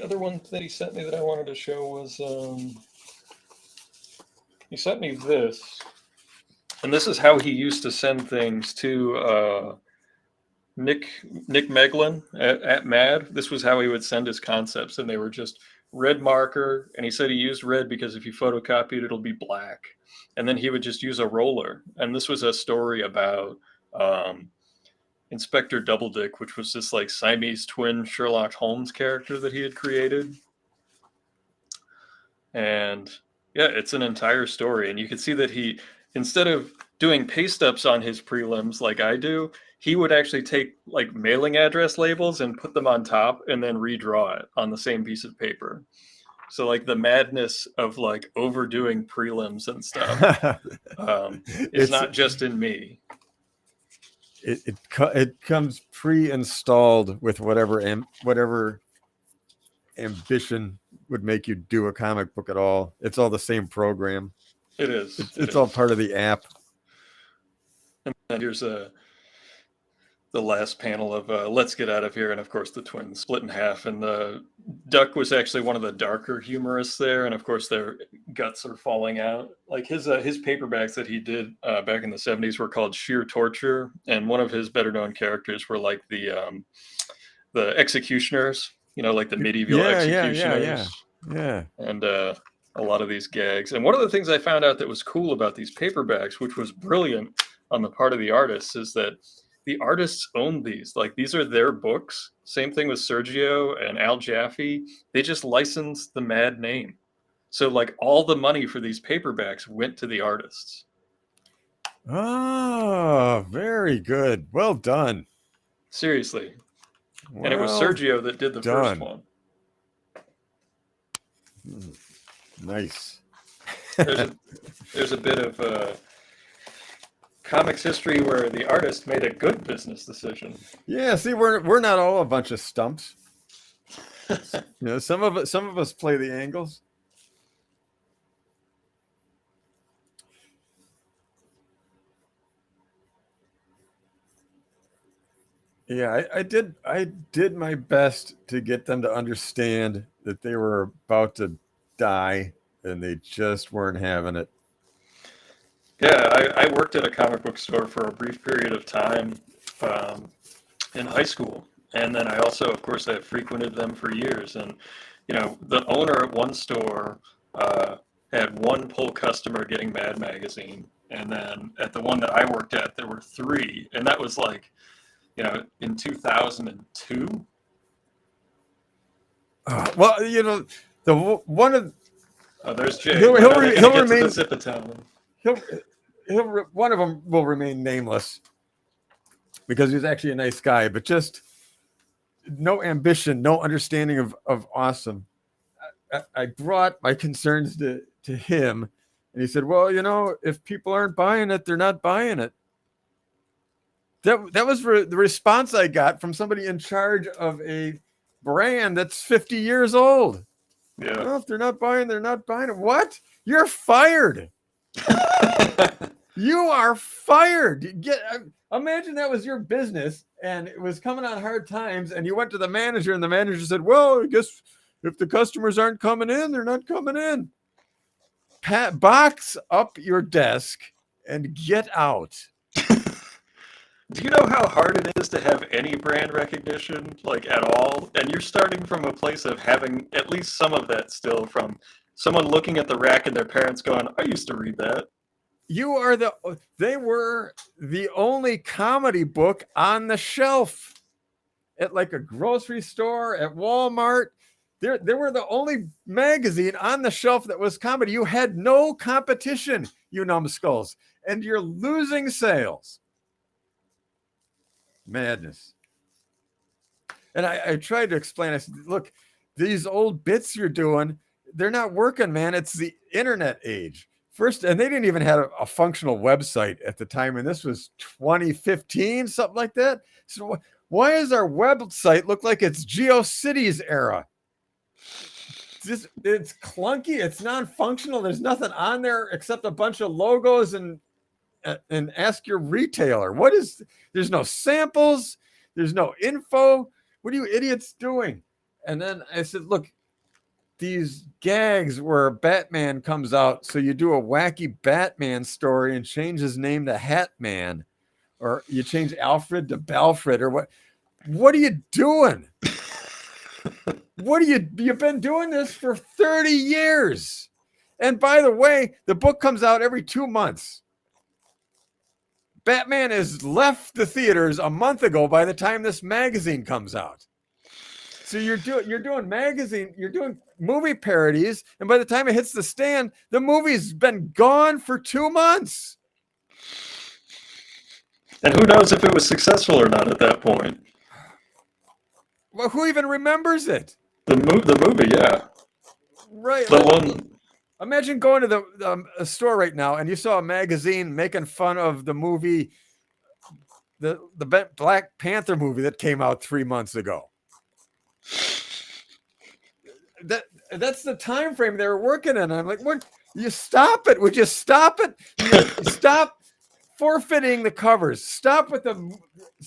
other one that he sent me that I wanted to show was he sent me this, and this is how he used to send things to Nick Meglin at Mad. This was how he would send his concepts, and they were just red marker, and he said he used red because if you photocopy it, it'll be black. And then he would just use a roller, and this was a story about Inspector Doubledick, which was this like Siamese twin Sherlock Holmes character that he had created. And yeah, it's an entire story, and you can see that he, instead of doing paste ups on his prelims like I do, he would actually take like mailing address labels and put them on top and then redraw it on the same piece of paper. So like the madness of like overdoing prelims and stuff is not just in me. It comes pre-installed with whatever ambition would make you do a comic book at all. It's all the same program. It is. It's all part of the app. And here's the last panel of Let's Get Out of Here, and of course the twins split in half, and the duck was actually one of the darker humorists there, and of course their guts are falling out. Like his paperbacks that he did back in the 70s were called Sheer Torture, and one of his better known characters were like the executioners, like the medieval executioners. Yeah. And a lot of these gags. And one of the things I found out that was cool about these paperbacks, which was brilliant on the part of the artists, is that the artists own these. Like, these are their books. Same thing with Sergio and Al Jaffe. They just licensed the Mad name. So, like, all the money for these paperbacks went to the artists. Oh, very good. Well done. Seriously. And it was Sergio that did the first one. Nice. There's a bit of comics history where the artist made a good business decision. Yeah, see, we're not all a bunch of stumps. Some of us play the angles. Yeah, I did my best to get them to understand that they were about to die and they just weren't having it. Yeah, I worked at a comic book store for a brief period of time in high school. And then I also, of course, I frequented them for years. And, the owner at one store had one pull customer getting Mad Magazine. And then at the one that I worked at, there were 3. And that was like, in 2002. Well, the one of there's Jay. He'll remain. One of them will remain nameless because he's actually a nice guy, but just no ambition, no understanding of awesome. I brought my concerns to him, and he said, "Well, if people aren't buying it, they're not buying it." That was the response I got from somebody in charge of a brand that's 50 years old. Yeah. Well, if they're not buying, they're not buying it. What? You're fired. You are fired. Imagine that was your business and it was coming on hard times and you went to the manager and the manager said, well, I guess if the customers aren't coming in, they're not coming in. Box up your desk and get out. Do you know how hard it is to have any brand recognition, like, at all? And you're starting from a place of having at least some of that still from someone looking at the rack and their parents going, I used to read that. They were the only comedy book on the shelf at like a grocery store, at Walmart. They were the only magazine on the shelf that was comedy. You had no competition, you numbskulls, and you're losing sales. Madness. And I tried to explain. I said, look, these old bits you're doing, they're not working, man. It's the internet age. First, and they didn't even have a functional website at the time, and this was 2015, something like that. So why does our website look like it's GeoCities era? It's clunky. It's non-functional. There's nothing on there except a bunch of logos and ask your retailer. There's no samples. There's no info. What are you idiots doing? And then I said, look, these gags where Batman comes out, so you do a wacky Batman story and change his name to Hatman, or you change Alfred to Balfred, or what are you doing? You've been doing this for 30 years. And by the way, the book comes out every 2 months. Batman has left the theaters a month ago by the time this magazine comes out. So you're doing movie parodies, and by the time it hits the stand, the movie's been gone for 2 months. And who knows if it was successful or not at that point. Well, who even remembers it? The movie, yeah. Right. The one. Imagine going to the store right now and you saw a magazine making fun of the movie, the Black Panther movie that came out 3 months ago. that's the time frame they were working in. I'm like, what? You stop it. Would you stop it? You stop forfeiting the covers. Stop with the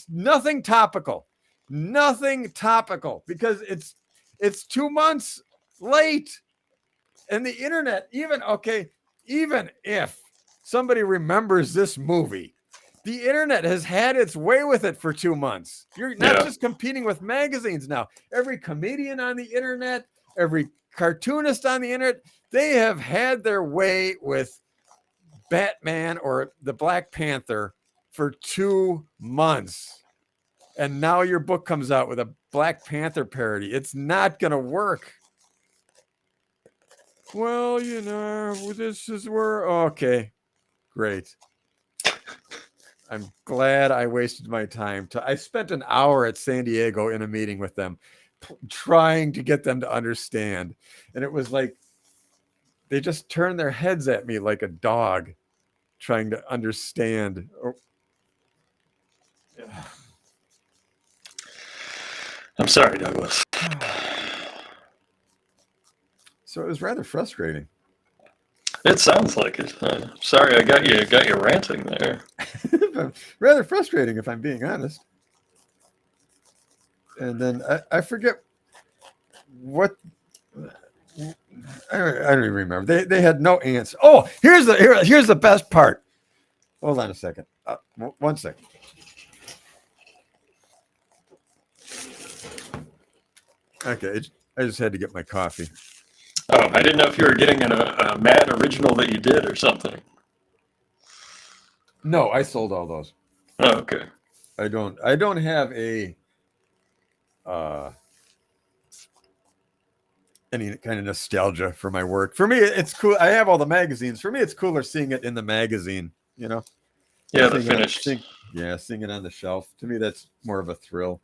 nothing topical. Nothing topical, because it's 2 months late. And the internet, even if somebody remembers this movie, the internet has had its way with it for 2 months. You're not just competing with magazines now. Every comedian on the internet, every cartoonist on the internet, they have had their way with Batman or the Black Panther for 2 months. And now your book comes out with a Black Panther parody. It's not going to work. Well, this is where, okay, great. I'm glad I wasted my time. I spent an hour at San Diego in a meeting with them, trying to get them to understand. And it was like, they just turned their heads at me like a dog trying to understand. I'm sorry, Douglas. So it was rather frustrating. It sounds like it. Sorry, I got you ranting there. Rather frustrating, if I'm being honest. And then I forget what. I don't even remember. They had no answer. Oh, here's the best part. Hold on a second. 1 second. Okay, I just had to get my coffee. Oh, I didn't know if you were getting a Mad original that you did or something. No, I sold all those. Oh, okay. I don't have any kind of nostalgia for my work. For me, it's cool. I have all the magazines. For me, it's cooler seeing it in the magazine, Yeah, the finished. Seeing it on the shelf. To me, that's more of a thrill.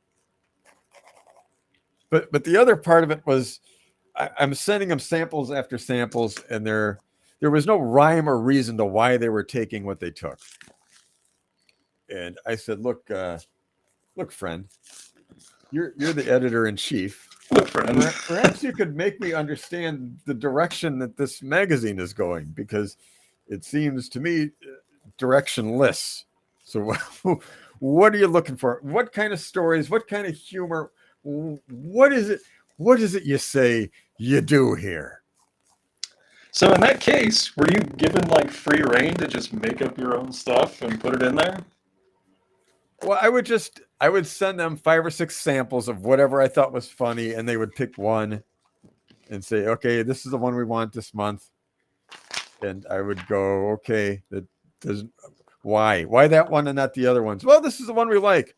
But the other part of it was I'm sending them samples after samples, and there was no rhyme or reason to why they were taking what they took. And I said, look, friend, you're the editor-in-chief. Look, friend. Perhaps you could make me understand the direction that this magazine is going, because it seems to me directionless. So what are you looking for? What kind of stories? What kind of humor? What is it? What is it you say you do here? So in that case, were you given like free reign to just make up your own stuff and put it in there? Well, I would send them 5 or 6 samples of whatever I thought was funny, and they would pick one and say, okay, this is the one we want this month. And I would go, okay, that doesn't, why that one and not the other ones? Well, this is the one we like.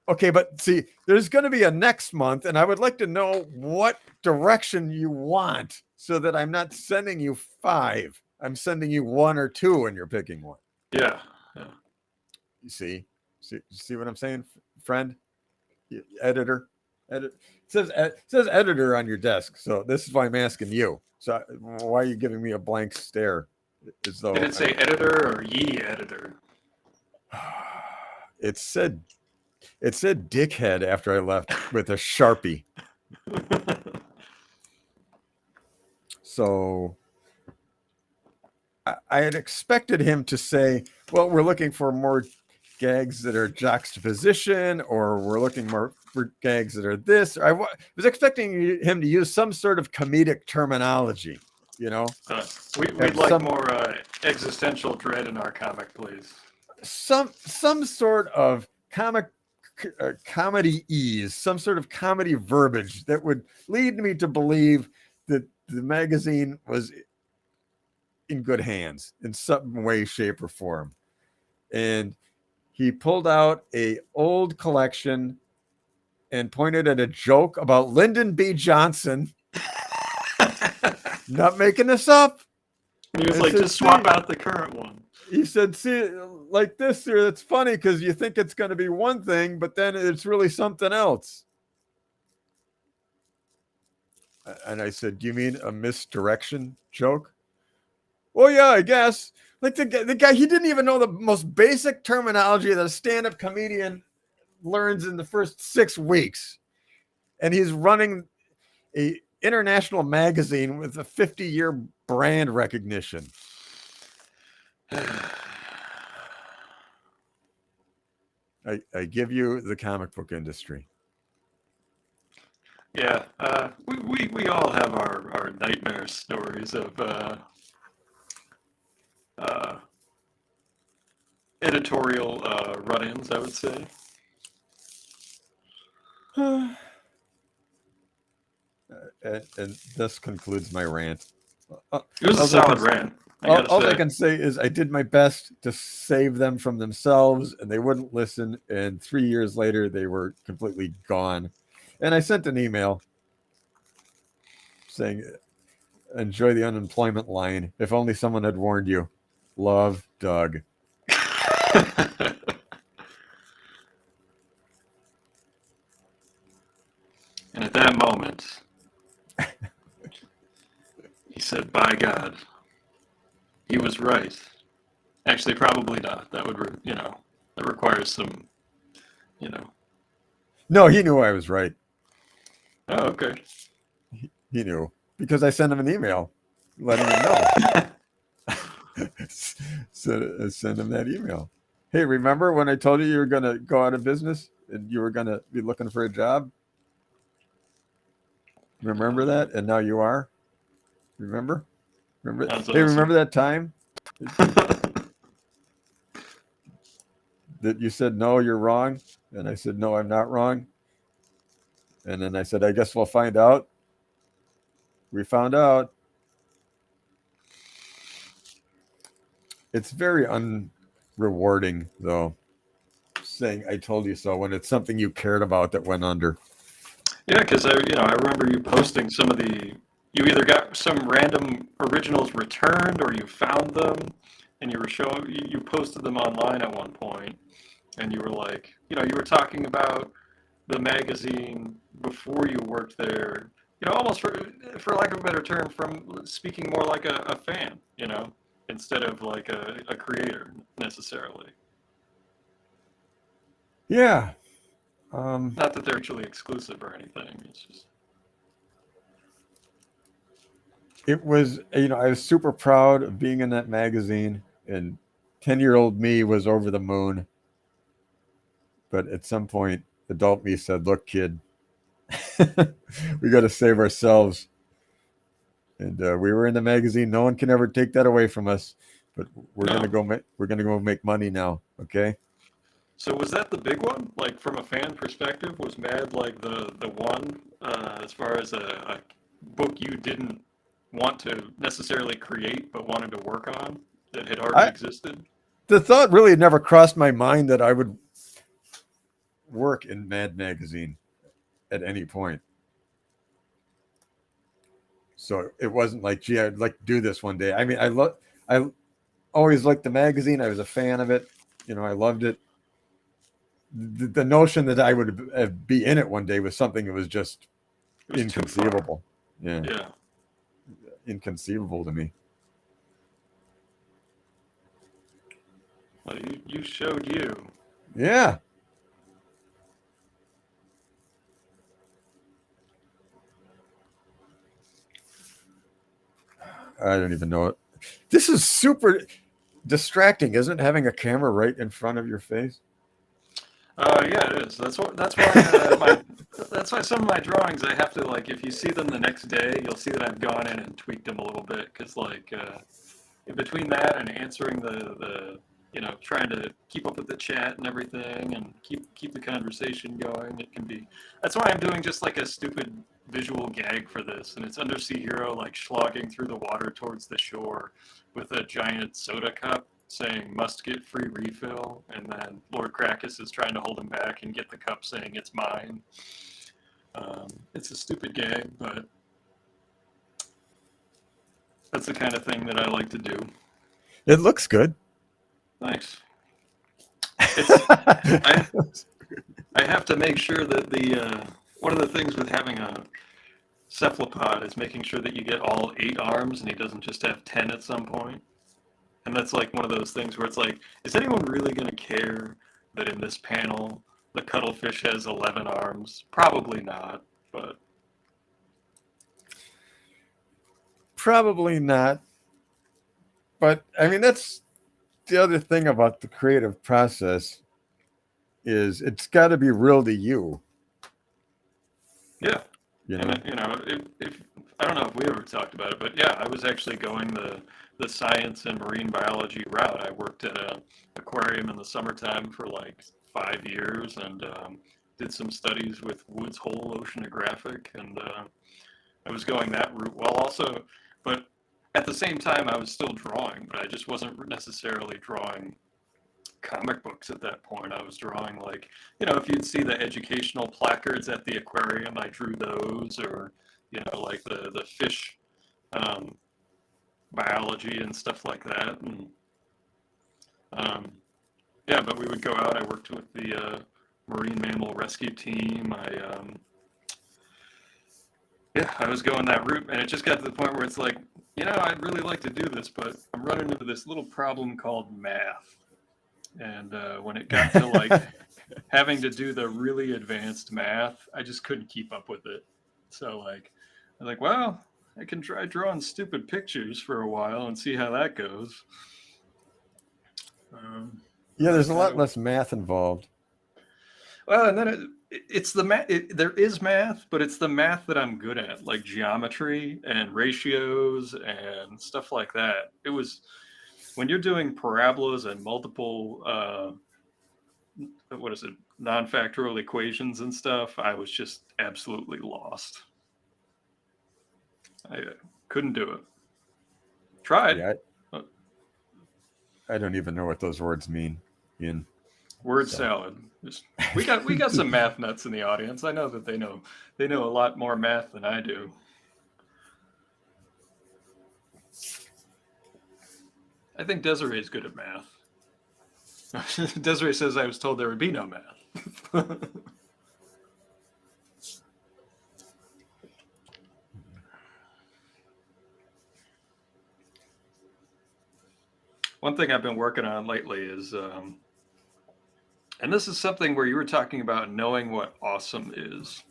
Okay, but see, there's going to be a next month, and I would like to know what direction you want, so that I'm not sending you 5. I'm sending you 1 or 2, and you're picking one. Yeah. You see what I'm saying, friend? Editor. It says editor on your desk, so this is why I'm asking you. So why are you giving me a blank stare? As though Did it say editor or ye editor? It said dickhead after I left with a Sharpie. So I had expected him to say, well, we're looking for more gags that are juxtaposition, or we're looking more for gags that are this. I was expecting him to use some sort of comedic terminology, We'd like more existential dread in our comic, please. Some sort of comedy ease, some sort of comedy verbiage that would lead me to believe that the magazine was in good hands in some way, shape, or form. And he pulled out a old collection and pointed at a joke about Lyndon B. Johnson. Not making this up. He was like, just swap out the current one. He said, see, like this here, it's funny because you think it's going to be one thing, but then it's really something else. And I said, do you mean a misdirection joke? Well, yeah, I guess. Like the guy, he didn't even know the most basic terminology that a stand-up comedian learns in the first 6 weeks. And he's running a international magazine with a 50-year brand recognition. I give you the comic book industry. Yeah, we all have our nightmare stories of editorial run-ins, I would say. And this concludes my rant. It was a solid rant. All I can say is I did my best to save them from themselves, and they wouldn't listen. And 3 years later, they were completely gone. And I sent an email saying, "Enjoy the unemployment line. If only someone had warned you. Love, Doug." And at that moment, he said, "By God, he was right." Actually, probably not. That would, that requires some, No, he knew I was right. Oh, okay. He knew because I sent him an email letting him know. Send him that email. Hey, remember when I told you were going to go out of business and you were going to be looking for a job? Remember that? And now you are? Remember? Remember? That's hey, awesome. Remember that time that you said, "No, you're wrong." And I said, "No, I'm not wrong." And then I said, "I guess we'll find out." We found out. It's very unrewarding, though, saying "I told you so" when it's something you cared about that went under. Yeah, because I remember you posting some of the. You either got some random originals returned, or you found them, and you were showing. You posted them online at one point, and you were like, you were talking about the magazine before you worked there. Almost for lack of a better term, from speaking more like a fan. Instead of like a creator necessarily. Yeah. Not that they're mutually exclusive or anything. It's just. It was, I was super proud of being in that magazine, and 10-year-old me was over the moon. But at some point, adult me said, "Look, kid, we got to save ourselves." And we were in the magazine. No one can ever take that away from us. But we're gonna go make money now. Okay. So was that the big one? Like from a fan perspective, was Mad like the one as far as a book you didn't want to necessarily create but wanted to work on that had already existed? The thought really never crossed my mind that I would work in Mad Magazine at any point. So it wasn't like, gee, I'd like to do this one day. I mean, I always liked the magazine. I was a fan of it. I loved it. The notion that I would be in it one day was something that was just inconceivable. Yeah. Inconceivable to me. Well, you showed you. Yeah. I don't even know it. This is super distracting, isn't it? Having a camera right in front of your face. Yeah, it is. That's why that's why some of my drawings I have to if you see them the next day, you'll see that I've gone in and tweaked them a little bit because in between that and answering the trying to keep up with the chat and everything and keep the conversation going, it can be. That's why I'm doing just like a stupid visual gag for this, and it's Undersea Hero slogging through the water towards the shore with a giant soda cup saying "must get free refill," and then Lord Krakus is trying to hold him back and get the cup saying "it's mine." It's a stupid gag, but that's the kind of thing that I like to do. It looks good. Thanks. I have to make sure that one of the things with having a cephalopod is making sure that you get all 8 arms and he doesn't just have 10 at some point. And that's one of those things where it's is anyone really going to care that in this panel the cuttlefish has 11 arms? Probably not, but. Probably not. But I mean, that's the other thing about the creative process is it's got to be real to you. Yeah. You And know? if I don't know if we ever talked about it, but yeah, I was actually going the science and marine biology route. I worked at a aquarium in the summertime for like 5 years, and did some studies with Woods Hole Oceanographic, and I was going that route while also, but at the same time, I was still drawing, but I just wasn't necessarily drawing comic books at that point. I was drawing like, if you'd see the educational placards at the aquarium, I drew those, or, like the fish um, biology and stuff like that. And yeah, but we would go out. I worked with the marine mammal rescue team. Yeah, I was going that route, and it just got to the point where it's like, I'd really like to do this, but I'm running into this little problem called math. And when it got to like having to do the really advanced math, I just couldn't keep up with it. So like, I was like, well, I can try drawing stupid pictures for a while and see how that goes. Yeah, there's a lot less math involved. Well, and then it's the math. There is math, but it's the math that I'm good at, like geometry and ratios and stuff like that. It was when you're doing parabolas and multiple, what is it, non-factorial equations and stuff, I was just absolutely lost. I couldn't do it. Tried. Yeah, I don't even know what those words mean. Word salad. We got some math nuts in the audience. I know that they know a lot more math than I do. I think Desiree is good at math. Desiree says I was told there would be no math. One thing I've been working on lately is, and this is something where you were talking about knowing what awesome is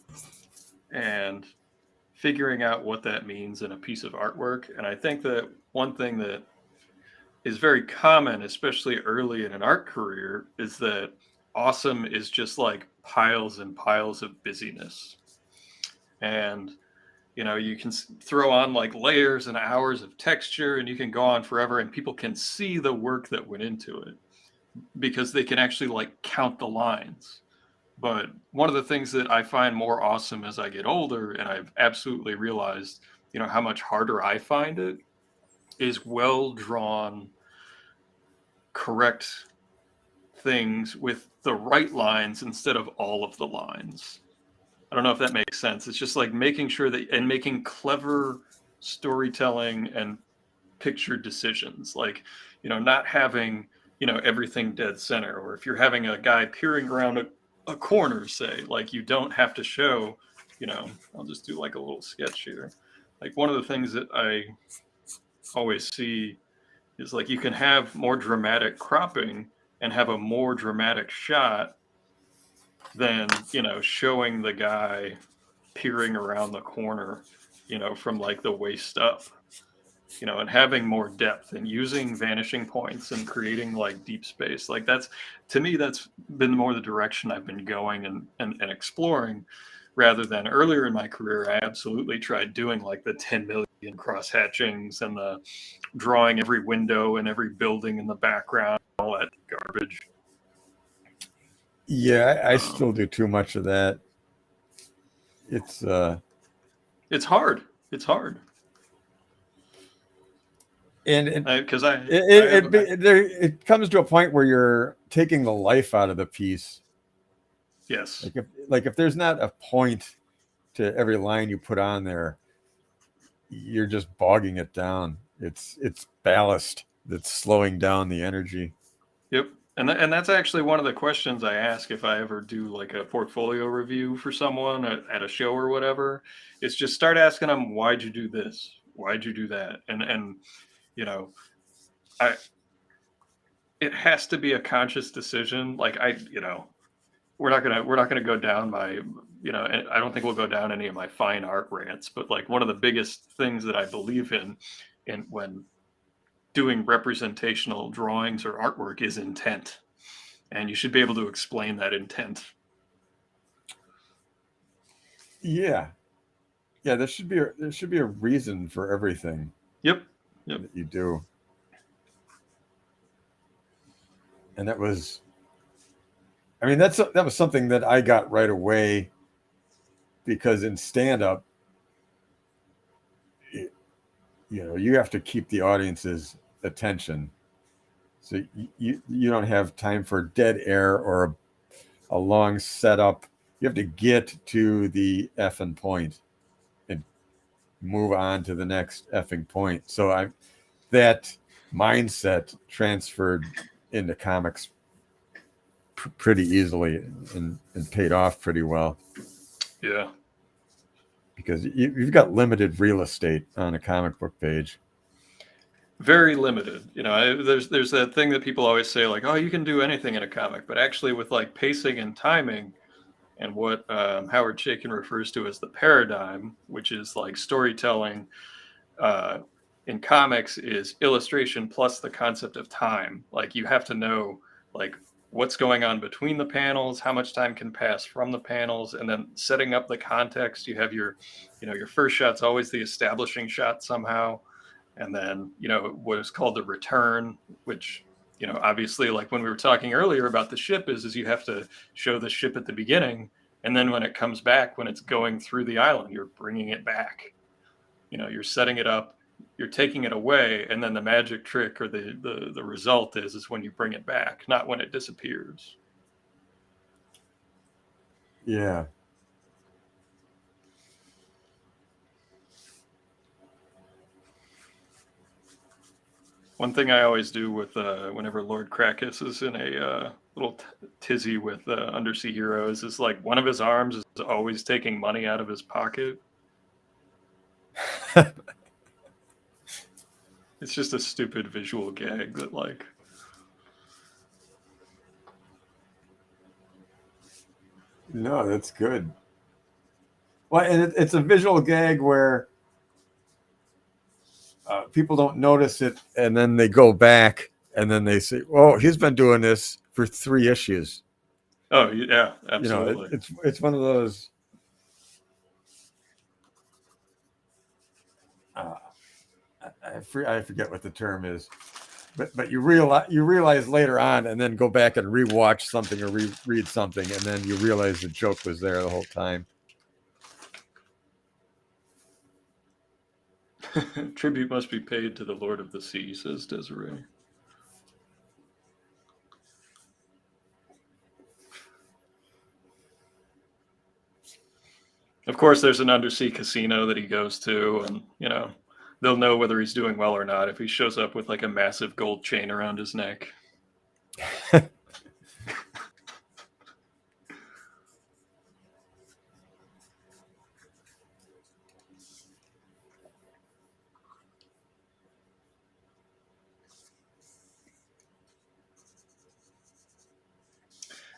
and figuring out what that means in a piece of artwork. And I think that one thing that is very common, especially early in an art career, is that awesome is just like piles and piles of busyness. And you can throw on like layers and hours of texture, and you can go on forever, and people can see the work that went into it because they can actually like count the lines. But one of the things that I find more awesome as I get older, and I've absolutely realized, how much harder I find it, is well drawn, correct things with the right lines instead of all of the lines. I don't know if that makes sense. It's just like making sure that, and making clever storytelling and picture decisions, like, not having, everything dead center. Or if you're having a guy peering around a corner, say, like, you don't have to show, I'll just do like a little sketch here. Like one of the things that I always see is like you can have more dramatic cropping and have a more dramatic shot than, showing the guy peering around the corner, from like the waist up, and having more depth and using vanishing points and creating like deep space. Like to me, that's been more the direction I've been going and exploring, rather than earlier in my career. I absolutely tried doing like the 10 million cross hatchings and the drawing every window and every building in the background, all that garbage. Yeah, I still do too much of that. It's hard. It's hard. And because it comes to a point where you're taking the life out of the piece. Yes. Like if there's not a point to every line you put on there, you're just bogging it down. It's ballast that's slowing down the energy. Yep. And that's actually one of the questions I ask if I ever do like a portfolio review for someone at a show or whatever. It's just start asking them, why'd you do this? Why'd you do that? And it has to be a conscious decision. Like we're not gonna go down my, and I don't think we'll go down any of my fine art rants, but like one of the biggest things that I believe in when doing representational drawings or artwork is intent, and you should be able to explain that intent. Yeah, there should be a reason for everything. Yep. That you do. And that was something that I got right away, because in stand-up, you have to keep the audience's attention. So you don't have time for dead air or a long setup. You have to get to the effing point and move on to the next effing point. So that mindset transferred into comics pretty easily and paid off pretty well. Yeah. Because you've got limited real estate on a comic book page. Very limited. There's that thing that people always say, like, oh, you can do anything in a comic, but actually with like pacing and timing and what Howard Chaykin refers to as the paradigm, which is like storytelling in comics is illustration plus the concept of time. Like you have to know like what's going on between the panels, how much time can pass from the panels, and then setting up the context. You have your first shot's always the establishing shot somehow. And then, what is called the return, which, obviously like when we were talking earlier about the ship is you have to show the ship at the beginning. And then when it comes back, when it's going through the island, you're bringing it back. You're setting it up, you're taking it away. And then the magic trick or the result is when you bring it back, not when it disappears. Yeah. One thing I always do with whenever Lord Crackus is in a little tizzy with Undersea Heroes is like one of his arms is always taking money out of his pocket. It's just a stupid visual gag that like. No, that's good. Well, and it's a visual gag where people don't notice it, and then they go back, and then they say, "Oh, he's been doing this for 3 issues." Oh yeah, absolutely. It's one of those. I forget what the term is, but you realize later on, and then go back and rewatch something or read something, and then you realize the joke was there the whole time. Tribute must be paid to the Lord of the Sea, says Desiree. Of course, there's an undersea casino that he goes to, and they'll know whether he's doing well or not if he shows up with like a massive gold chain around his neck.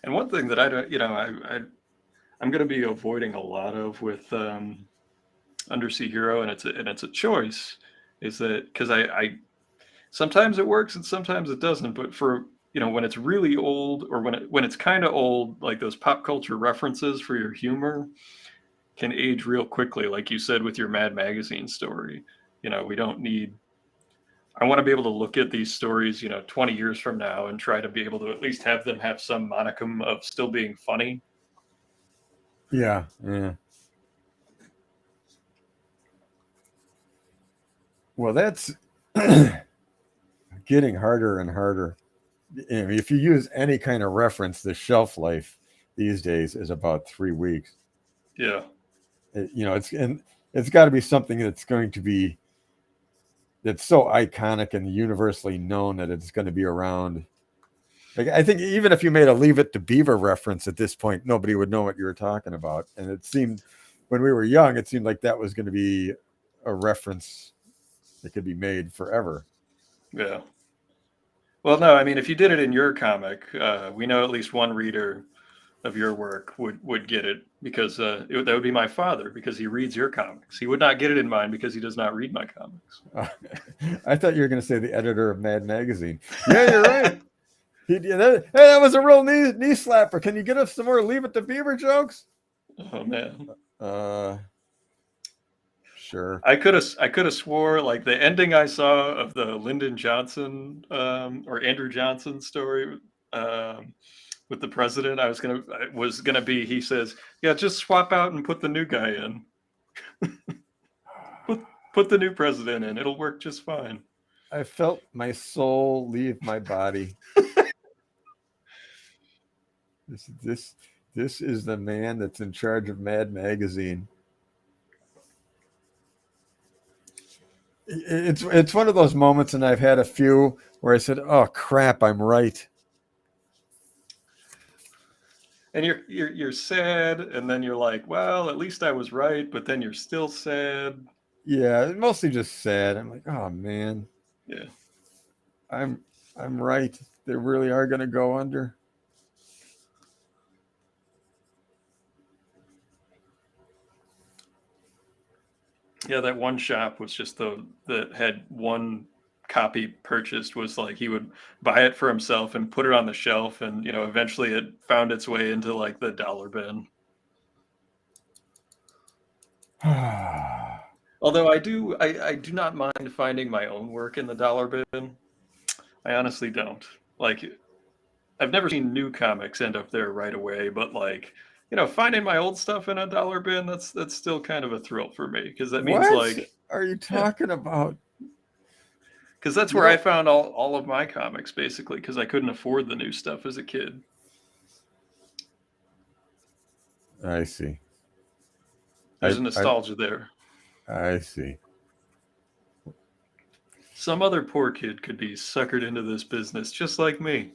And one thing that I don't, I'm going to be avoiding a lot of with Undersea Hero, and it's a choice, is that because I sometimes it works and sometimes it doesn't. But for when it's really old or when it's kind of old, like those pop culture references for your humor can age real quickly. Like you said with your Mad Magazine story, we don't need. I want to be able to look at these stories, 20 years from now and try to be able to at least have them have some monicum of still being funny. Yeah. Well, that's getting harder and harder. I mean, if you use any kind of reference, the shelf life these days is about 3 weeks. Yeah. It's got to be something that's going to be that's so iconic and universally known that it's going to be around. Like, I think even if you made a Leave It to Beaver reference at this point, nobody would know what you were talking about. And it seemed, when we were young, it seemed like that was going to be a reference that could be made forever. Yeah. Well, no, I mean, if you did it in your comic, we know at least one reader of your work would get it, because that would be my father, because he reads your comics. He would not get it in mine because he does not read my comics. I thought you were going to say the editor of Mad Magazine. Yeah, you're right. That was a real knee slapper. Can you get us some more Leave It to Beaver jokes? Oh man. Sure. I could have swore, like, the ending I saw of the Lyndon Johnson or Andrew Johnson story with the president, was gonna be, he says, yeah, just swap out and put the new guy in. put the new president in. It'll work just fine. I felt my soul leave my body. This is the man that's in charge of Mad Magazine. It's one of those moments, and I've had a few where I said, "Oh crap, I'm right." And you're sad, and then you're like, well, at least I was right, but then you're still sad. Yeah, mostly just sad. I'm like, oh man. Yeah. I'm right. They really are going to go under. Yeah, that one shop was just that had one copy purchased, was like, he would buy it for himself and put it on the shelf, and eventually it found its way into like the dollar bin. Although I do not mind finding my own work in the dollar bin. I honestly don't. Like, I've never seen new comics end up there right away, but like, finding my old stuff in a dollar bin, that's still kind of a thrill for me, because that means, what like, are you talking about? Because that's where I found all of my comics, basically, because I couldn't afford the new stuff as a kid. I see. There's a nostalgia there. I see. Some other poor kid could be suckered into this business just like me.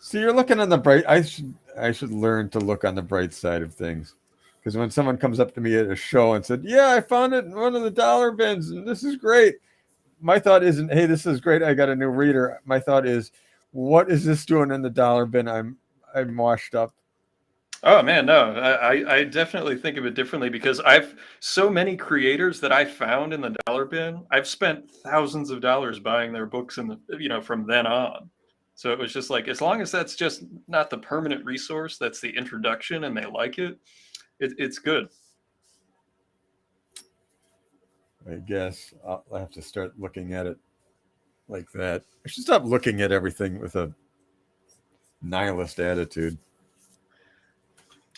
So you're looking on the bright. I should learn to look on the bright side of things, because when someone comes up to me at a show and said, "Yeah, I found it in one of the dollar bins, and this is great," my thought isn't, "Hey, this is great, I got a new reader." My thought is, "What is this doing in the dollar bin? I'm washed up." Oh man, no, I definitely think of it differently, because I've so many creators that I found in the dollar bin. I've spent thousands of dollars buying their books from then on. So it was just like, as long as that's just not the permanent resource, that's the introduction, and they like it, it's good. I guess I'll have to start looking at it like that. I should stop looking at everything with a nihilist attitude.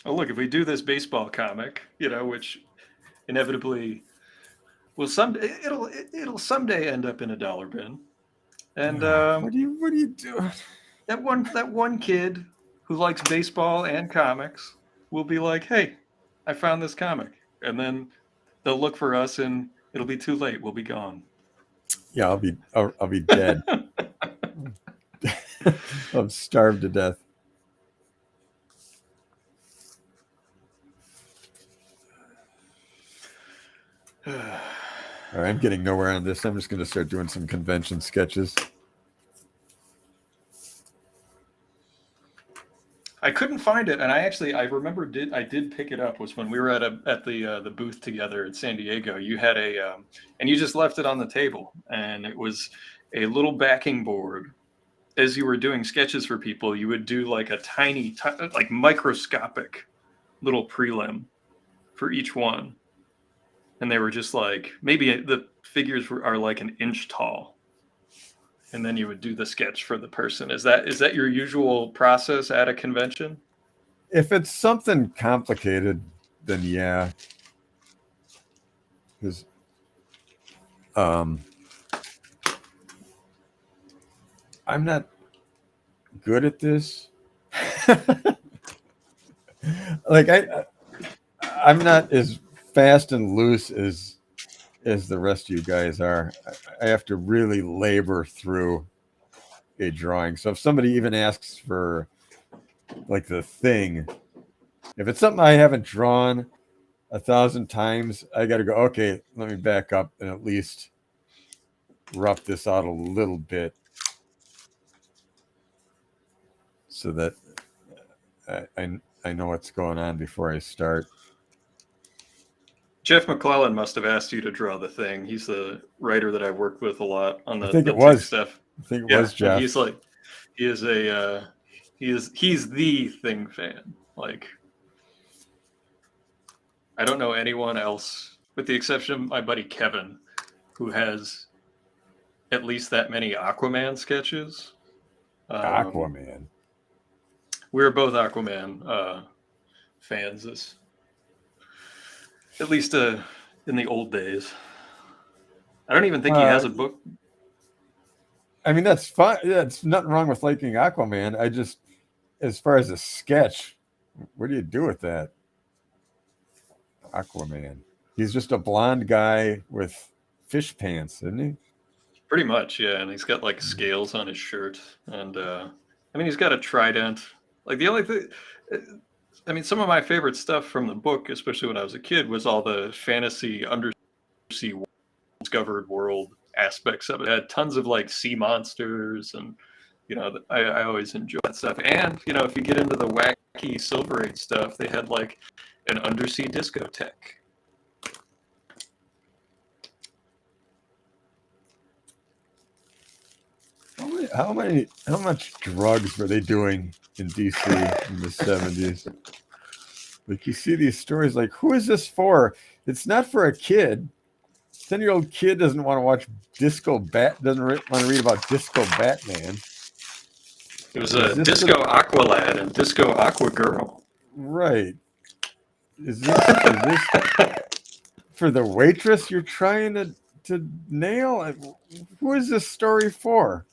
Oh, look, if we do this baseball comic, which inevitably will it'll someday end up in a dollar bin. And what are you doing? That one kid who likes baseball and comics will be like, "Hey, I found this comic," and then they'll look for us, and it'll be too late. We'll be gone. Yeah, I'll be dead. I'm starved to death. All right, I'm getting nowhere on this. I'm just going to start doing some convention sketches. I couldn't find it, and I remember I did pick it up, was when we were at the booth together at San Diego. You had and you just left it on the table, and it was a little backing board. As you were doing sketches for people, you would do like a tiny, like microscopic little prelim for each one. And they were just like, maybe the figures are like an inch tall. And then you would do the sketch for the person. Is that your usual process at a convention? If it's something complicated, then yeah. Because I'm not good at this. Like I'm not as fast and loose as the rest of you guys are. I have to really labor through a drawing. So if somebody even asks for like the thing, if it's something I haven't drawn 1,000 times, I got to go, okay, let me back up and at least rough this out a little bit so that I know what's going on before I start. Jeff McClellan must have asked you to draw the Thing. He's the writer that I worked with a lot on the Tick stuff. I think it was Jeff. And he's like, he's the Thing fan. Like, I don't know anyone else, with the exception of my buddy Kevin, who has at least that many Aquaman sketches. Aquaman. We were both Aquaman fans, at least in the old days. I don't even think he has a book. I mean, that's fine. That's nothing wrong with liking Aquaman. I just, as far as a sketch, what do you do with that? Aquaman. He's just a blonde guy with fish pants, isn't he? Pretty much, yeah. And he's got like scales on his shirt. And I mean, he's got a trident. Like the only thing, I mean, some of my favorite stuff from the book, especially when I was a kid, was all the fantasy undersea discovered world aspects of it. It had tons of like sea monsters, and you know, I always enjoy that stuff. And you know, if you get into the wacky Silver Age stuff, they had like an undersea discotheque. How much drugs were they doing in DC in the 70s? Like, you see these stories, like, who is this for? It's not for a kid. 10-year-old kid doesn't want to watch doesn't want to read about Disco Batman. It was a Disco Aqualad and Disco Aqua Girl. Right. Is this for the waitress you're trying to nail? Who is this story for?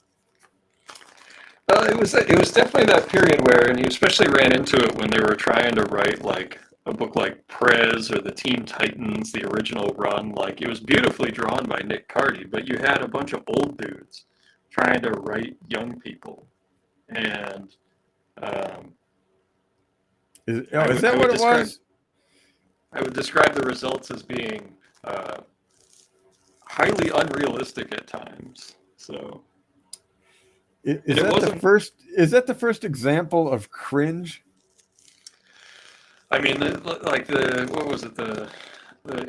It was definitely that period where, and you especially ran into it when they were trying to write like a book like Prez or the Teen Titans, the original run. Like, it was beautifully drawn by Nick Cardy, but you had a bunch of old dudes trying to write young people, and is that what it was? I would describe the results as being highly unrealistic at times. So. Is that the first example of cringe? I mean, what was it, the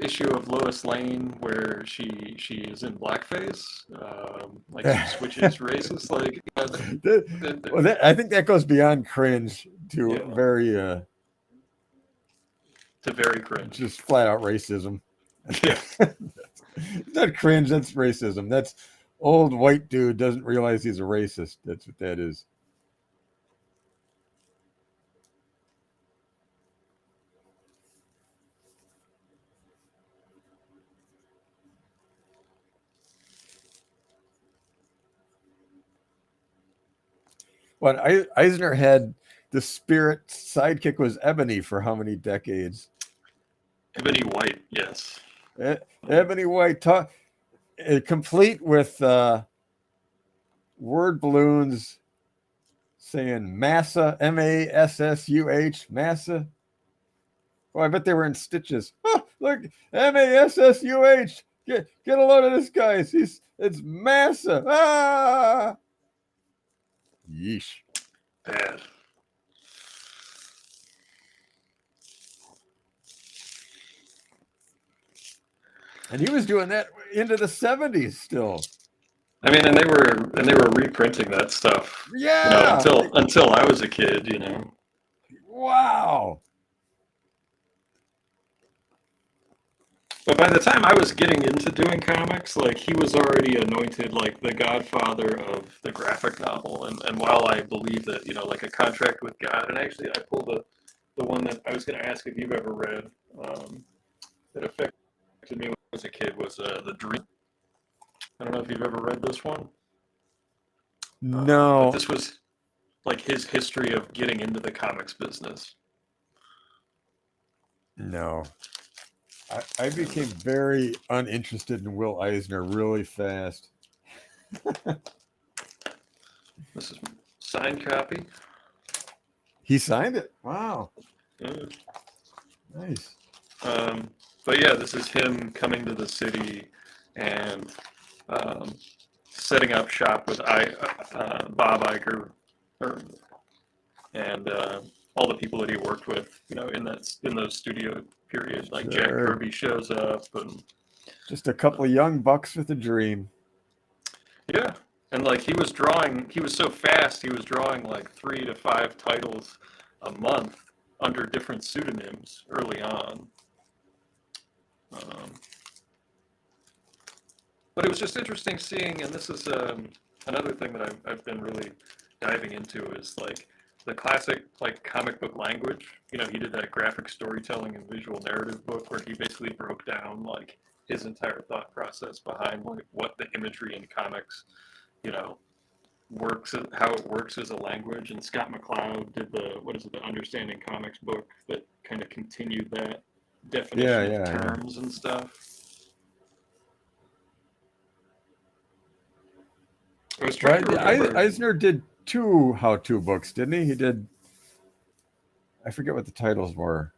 issue of Lois Lane where she is in blackface, like she switches races, like. I think that goes beyond cringe to very cringe, just flat out racism. Yeah, not cringe. That's racism. That's old white dude doesn't realize he's a racist. That's what that is. What Eisner had, the spirit sidekick was Ebony for how many decades? Ebony White, yes. Ebony White, complete with word balloons saying massa, MASSUH, massa. Oh, I bet they were in stitches. Oh, look, MASSUH. Get a load of this guy. It's massa. Ah. Yeesh. Bad. And he was doing that into the 70s still. I mean, and they were reprinting that stuff. Yeah. You know, until I was a kid, you know. Wow. But by the time I was getting into doing comics, like, he was already anointed like the godfather of the graphic novel. And while I believe that, you know, like A Contract with God, and actually I pulled the one that I was going to ask if you've ever read, that affected me when I was a kid, was The Dream. I don't know if you've ever read this one. No. But this was like his history of getting into the comics business. No. I became very uninterested in Will Eisner really fast. This is signed copy. He signed it. Wow. Yeah. Nice. But yeah, this is him coming to the city and setting up shop with Bob Iger, and all the people that he worked with, in those studio periods. Like Jack Sure. Kirby shows up, and Just a couple of young bucks with a dream. yeah, and like he was so fast. He was drawing like 3 to 5 titles a month under different pseudonyms early on. But it was just interesting seeing, and this is another thing that I've been really diving into is like the classic like comic book language. He did that graphic storytelling and visual narrative book where he basically broke down like his entire thought process behind like what the imagery in comics, you know, works, how it works as a language. And Scott McCloud did the Understanding Comics book that kind of continued that definition of terms and stuff. I was trying to remember. Eisner did 2 how-to books, didn't he? He did, I forget what the titles were.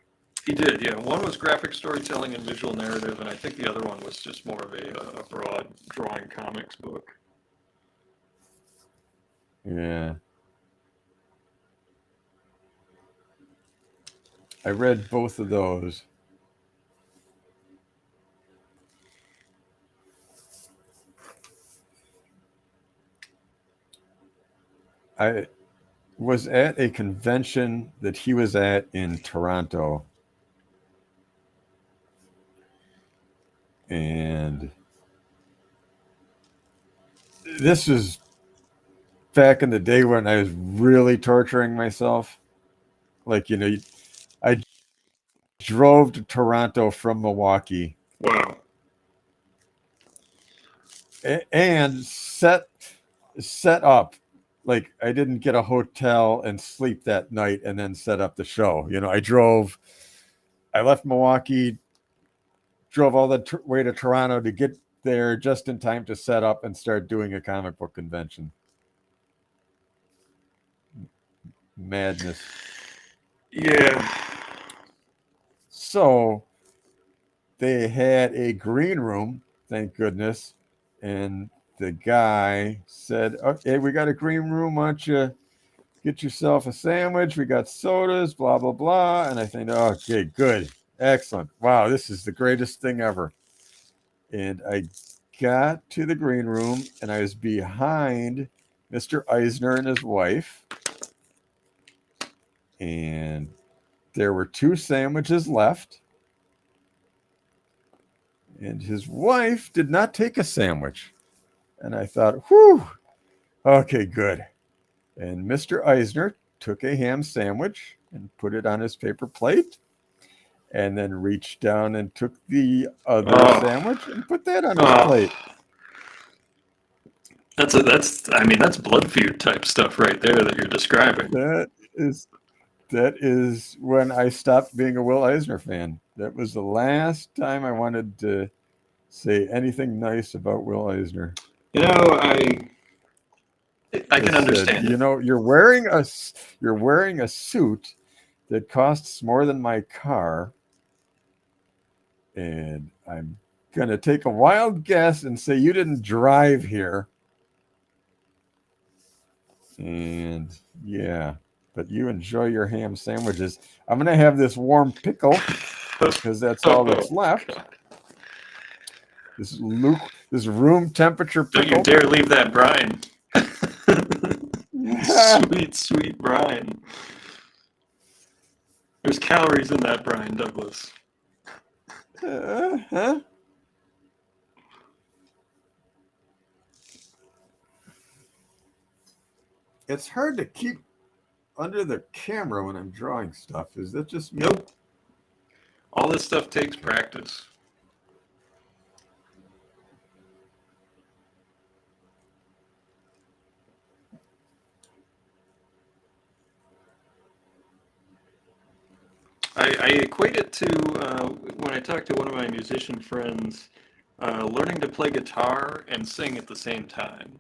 He did, yeah. One was graphic storytelling and visual narrative, and I think the other one was just more of a broad drawing comics book. Yeah. I read both of those. I was at a convention that he was at in Toronto. And this was back in the day when I was really torturing myself. Like, I drove to Toronto from Milwaukee. Wow. And set up. Like, I didn't get a hotel and sleep that night and then set up the show. I left Milwaukee, drove all the way to Toronto to get there just in time to set up and start doing a comic book convention. Madness. Yeah. So they had a green room, thank goodness. And the guy said, okay, we got a green room. Why don't you get yourself a sandwich? We got sodas, blah, blah, blah. And I think, okay, good. Excellent. Wow, this is the greatest thing ever. And I got to the green room and I was behind Mr. Eisner and his wife. And there were 2 sandwiches left. And his wife did not take a sandwich. And I thought, whew, okay, good. And Mr. Eisner took a ham sandwich and put it on his paper plate. And then reached down and took the other sandwich and put that on his plate. That's blood feud type stuff right there that you're describing. That is when I stopped being a Will Eisner fan. That was the last time I wanted to say anything nice about Will Eisner. I can understand. You're wearing a suit that costs more than my car, and I'm gonna take a wild guess and say you didn't drive here. And yeah, but you enjoy your ham sandwiches. I'm gonna have this warm pickle because that's all that's left. This room temperature pickle. Don't you dare leave that brine. Sweet, sweet brine. There's calories in that brine, Douglas. It's hard to keep under the camera when I'm drawing stuff. Is that just me? Nope. All this stuff takes practice. I equate it to when I talk to one of my musician friends, learning to play guitar and sing at the same time.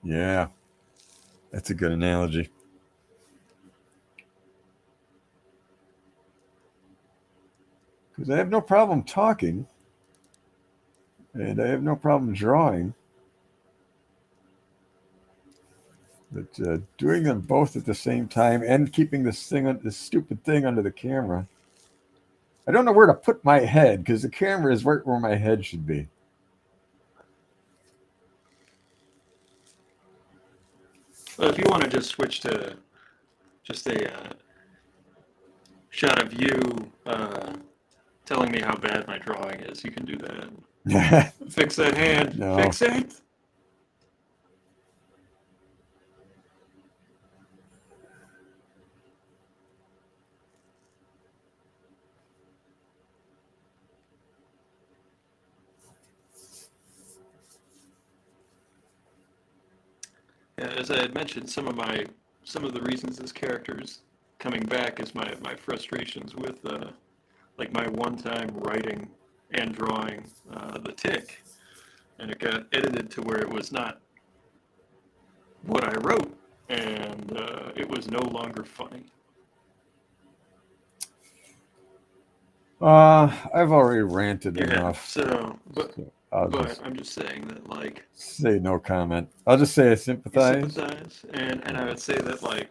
Yeah, that's a good analogy. Because I have no problem talking, and I have no problem drawing. But doing them both at the same time and keeping this stupid thing under the camera. I don't know where to put my head because the camera is right where my head should be. Well, if you want to just switch to just a shot of you telling me how bad my drawing is, you can do that. Fix that hand. No. Fix it. Yeah, as I had mentioned, some of the reasons this character's coming back is my frustrations with like my one-time writing and drawing the Tick, and it got edited to where it was not what I wrote, and it was no longer funny. I've already ranted enough. But I'm just saying that, like, say no comment. I'll just say I sympathize. And I would say that, like,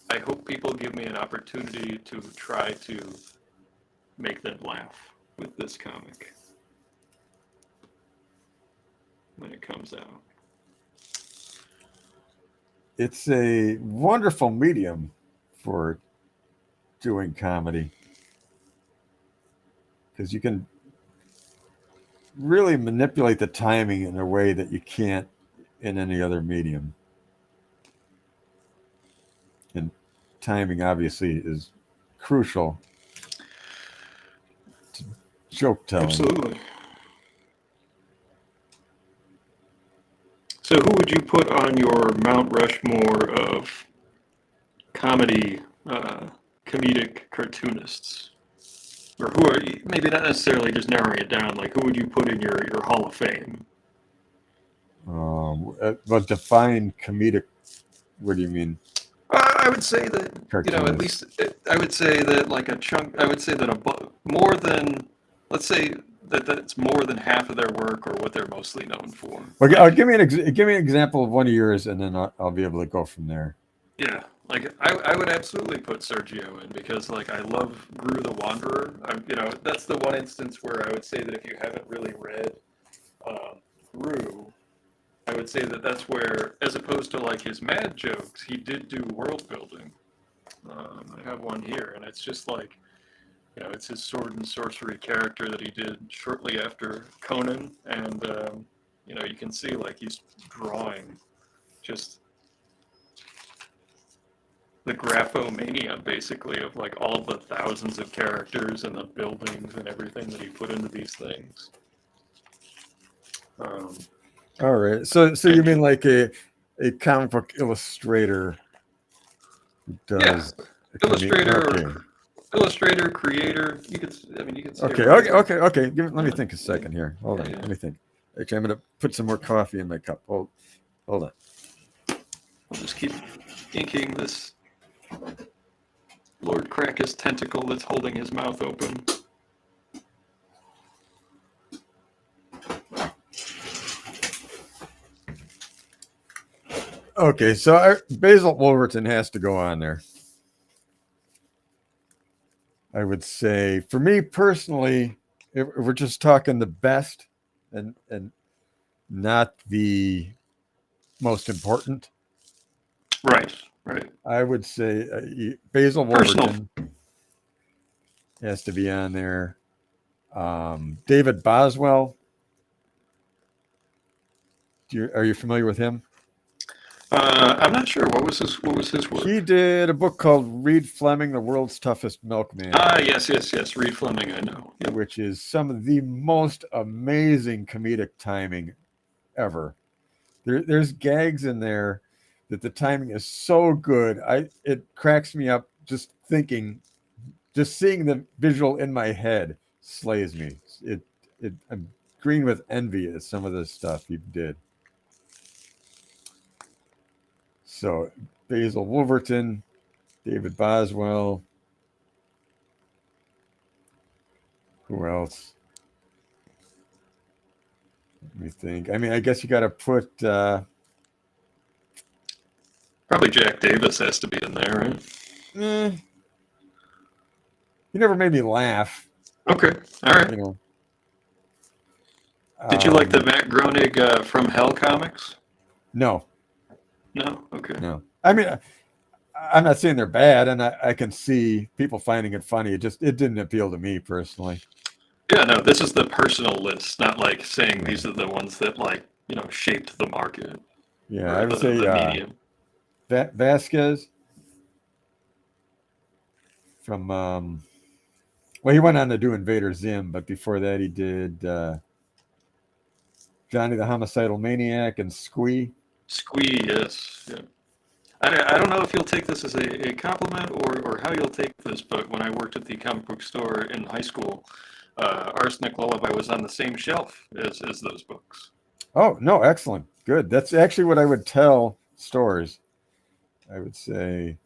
I hope people give me an opportunity to try to make them laugh with this comic when it comes out. It's a wonderful medium for doing comedy because you can really manipulate the timing in a way that you can't in any other medium. And timing obviously is crucial to joke telling. Absolutely. So who would you put on your Mount Rushmore of comedic cartoonists? Or who are you, maybe not necessarily just narrowing it down, like who would you put in your Hall of Fame? But define comedic, what do you mean? I would say that, Cartoonist. at least, I would say that like a chunk, I would say that more than, let's say that that's more than half of their work or what they're mostly known for. Okay, give me an example of one of yours, and then I'll be able to go from there. Yeah, like I would absolutely put Sergio in because like I love Gru the Wanderer. That's the one instance where I would say that if you haven't really read Gru, I would say that that's where, as opposed to like his mad jokes, he did do world building. I have one here, and it's just like, it's his sword and sorcery character that he did shortly after Conan, and you can see like he's drawing just the graphomania basically of like all the thousands of characters and the buildings and everything that he put into these things. All right, so you mean like a comic book illustrator who does illustrator, creator. You could say Okay. Let me think a second here. Hold on. Let me think. Actually, I'm gonna put some more coffee in my cup. Hold on. I'll just keep inking this Lord Crackus tentacle that's holding his mouth open. Okay, so Basil Wolverton has to go on there. I would say, for me personally, if we're just talking the best and not the most important, right. I would say Basil Wolverton has to be on there. David Boswell. Are you familiar with him? I'm not sure. What was his work? He did a book called Reed Fleming, The World's Toughest Milkman. Yes. Reed Fleming, I know. Yep. Which is some of the most amazing comedic timing ever. There's gags in there that the timing is so good. It cracks me up just seeing the visual in my head slays me. I'm green with envy at some of the stuff he did. So Basil Wolverton, David Boswell. Who else? Let me think. I mean, I guess you got to put Probably Jack Davis has to be in there, right? He never made me laugh. Okay, all right. You know. Did you like the Matt Groening From Hell comics? No. No? Okay. No. I mean, I'm not saying they're bad, and I can see people finding it funny. It didn't appeal to me personally. Yeah, no, this is the personal list, not like saying these are the ones that, like, you know, shaped the market. Yeah, or I would the say medium. Vasquez from, well, he went on to do Invader Zim, but before that he did Johnny the Homicidal Maniac and Squee. Squee, yes. Yeah. I don't know if you'll take this as a compliment or how you'll take this, but when I worked at the comic book store in high school, Arsenic Lullaby was on the same shelf as those books. Oh, no, excellent. Good. That's actually what I would tell stores. I would say,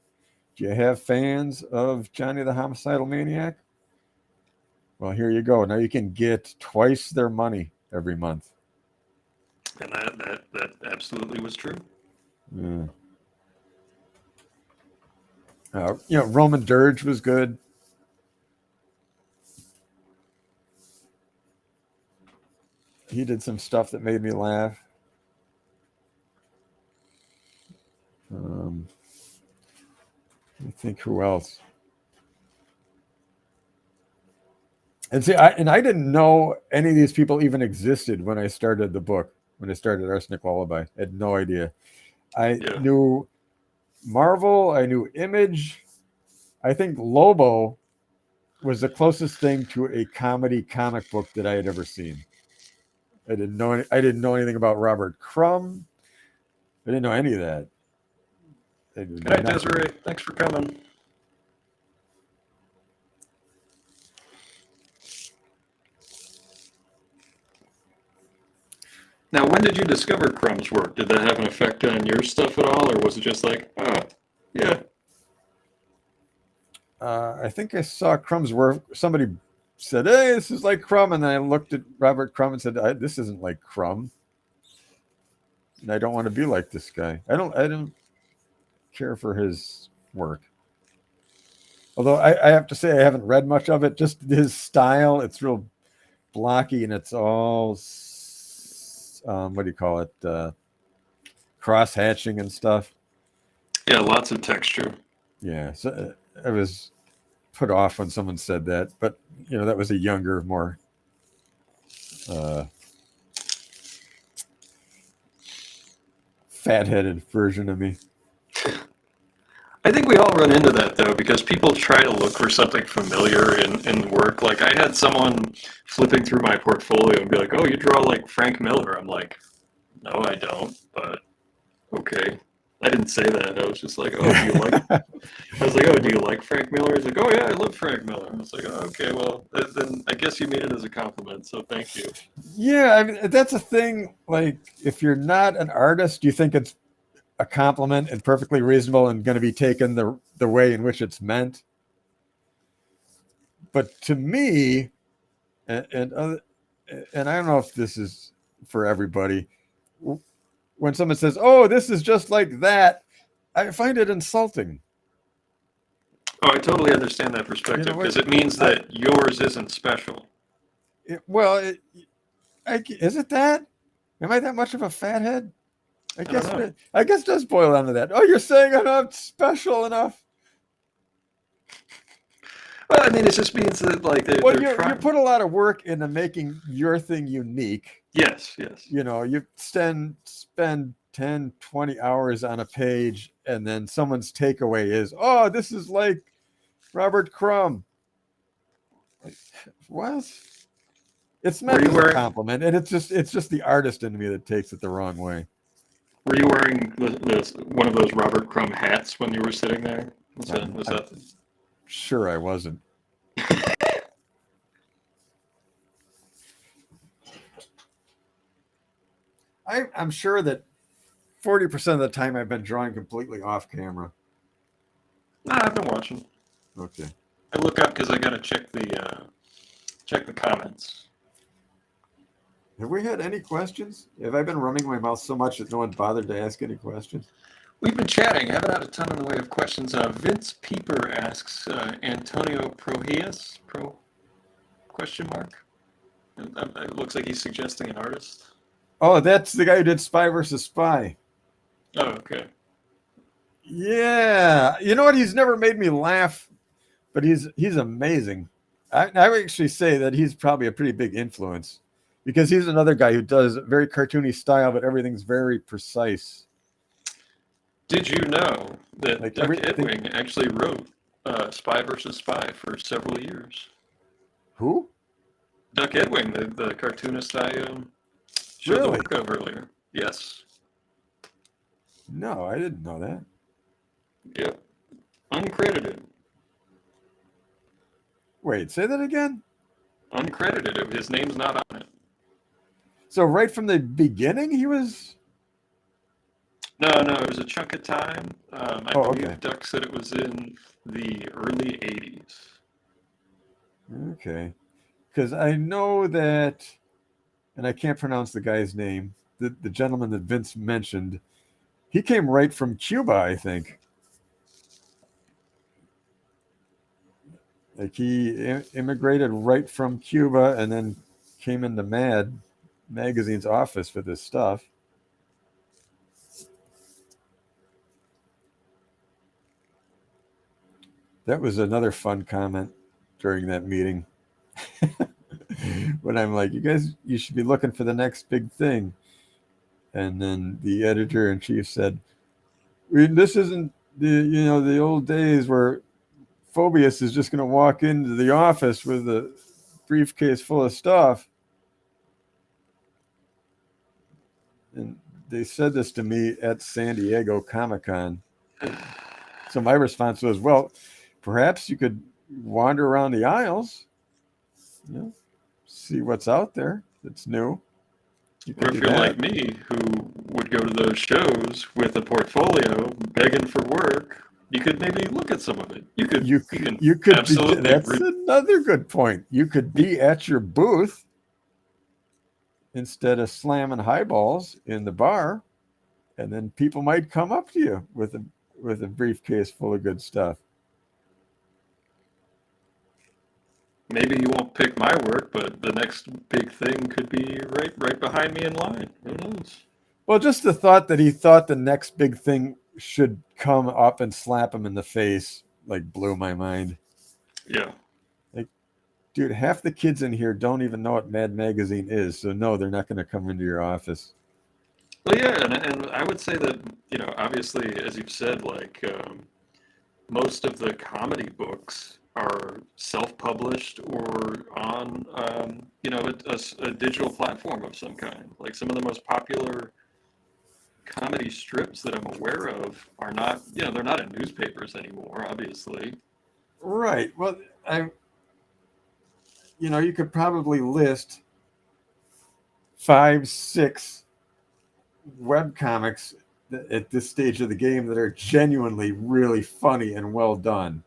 do you have fans of Johnny the Homicidal Maniac? Well, here you go. Now you can get twice their money every month. And that absolutely was true. Yeah. Roman Dirge was good. He did some stuff that made me laugh. I think who else? And see, I didn't know any of these people even existed when I started the book. When I started Arsenic Lullaby, I had no idea. I knew Marvel. I knew Image. I think Lobo was the closest thing to a comedy comic book that I had ever seen. I didn't know anything about Robert Crumb. I didn't know any of that. Good night, Desiree. Thanks for coming. Now, when did you discover Crumb's work? Did that have an effect on your stuff at all, or was it just like, yeah? I think I saw Crumb's work. Somebody said, "Hey, this is like Crumb," and then I looked at Robert Crumb and said, "This isn't like Crumb." And I don't want to be like this guy. I don't care for his work. Although I have to say I haven't read much of it. Just his style, it's real blocky and it's all what do you call it? Cross hatching and stuff. Yeah, lots of texture. Yeah, so I was put off when someone said that, but that was a younger, more fat-headed version of me. I think we all run into that, though, because people try to look for something familiar in work. Like, I had someone flipping through my portfolio and be like, "Oh, you draw like Frank Miller." I'm like, "No, I don't, but okay." I didn't say that. I was just like, "Oh, do you like?" I was like, "Oh, do you like Frank Miller?" He's like, "Oh yeah, I love Frank Miller." I was like, "Oh, okay, well, then I guess you mean it as a compliment, so thank you." Yeah, I mean that's a thing. Like, if you're not an artist, you think it's a compliment and perfectly reasonable and going to be taken the way in which it's meant. But to me, and I don't know if this is for everybody, when someone says, "Oh, this is just like that," I find it insulting. Oh, I totally understand that perspective because it means that yours isn't special. Is it that? Am I that much of a fathead? I guess it does boil down to that. Oh, you're saying I'm not special enough. Well, I mean, it just means that, like, you put a lot of work into making your thing unique. Yes. You spend 10, 20 hours on a page, and then someone's takeaway is, "Oh, this is like Robert Crumb." Like, what? It's meant as a compliment, and it's just the artist in me that takes it the wrong way. Were you wearing one of those Robert Crumb hats when you were sitting there? Was that? Sure, I wasn't. I'm sure that 40% of the time I've been drawing completely off camera. Nah, I've been watching. Okay. I look up because I gotta check the comments. Have we had any questions? Have I been running my mouth so much that no one bothered to ask any questions? We've been chatting. Haven't had a ton in the way of questions. Vince Pieper asks, Antonio Prohias? Question mark? It looks like he's suggesting an artist. Oh, that's the guy who did Spy versus Spy. Oh, okay. Yeah. You know what? He's never made me laugh, but he's amazing. I would actually say that he's probably a pretty big influence because he's another guy who does very cartoony style, but everything's very precise. Did you know that Like Duck everything- Edwing actually wrote Spy versus Spy for several years? Who? Duck Edwing, the cartoonist I showed the Really? work of earlier. Yes. No, I didn't know that. Yep. Uncredited. Wait, say that again? Uncredited. His name's not on it. So right from the beginning, he was... No, it was a chunk of time. I believe okay. Duck said it was in the early 80s. Okay. Because I know that, and I can't pronounce the guy's name, the gentleman that Vince mentioned, he came right from Cuba, I think. Like he immigrated right from Cuba and then came into Mad Magazine's office for this stuff. That was another fun comment during that meeting. When I'm like, you should be looking for the next big thing. And then the editor-in-chief said, this isn't the old days where Phobius is just going to walk into the office with a briefcase full of stuff. And they said this to me at San Diego Comic-Con. So my response was, well, perhaps you could wander around the aisles, see what's out there that's new. Or if you're like me, who would go to those shows with a portfolio begging for work, you could maybe look at some of it. You could absolutely. That's another good point. You could be at your booth instead of slamming highballs in the bar, and then people might come up to you with a briefcase full of good stuff. Maybe you won't pick my work, but the next big thing could be right behind me in line. Who knows? Well, just the thought that he thought the next big thing should come up and slap him in the face, like, blew my mind. Yeah. Like, dude, half the kids in here don't even know what Mad Magazine is, so no, they're not going to come into your office. Well, yeah, and I would say that, obviously, as you've said, like, most of the comedy books are self-published or on, a digital platform of some kind. Like some of the most popular comedy strips that I'm aware of are not, they're not in newspapers anymore, obviously. Right. Well, you could probably list 5, 6 webcomics at this stage of the game that are genuinely really funny and well done.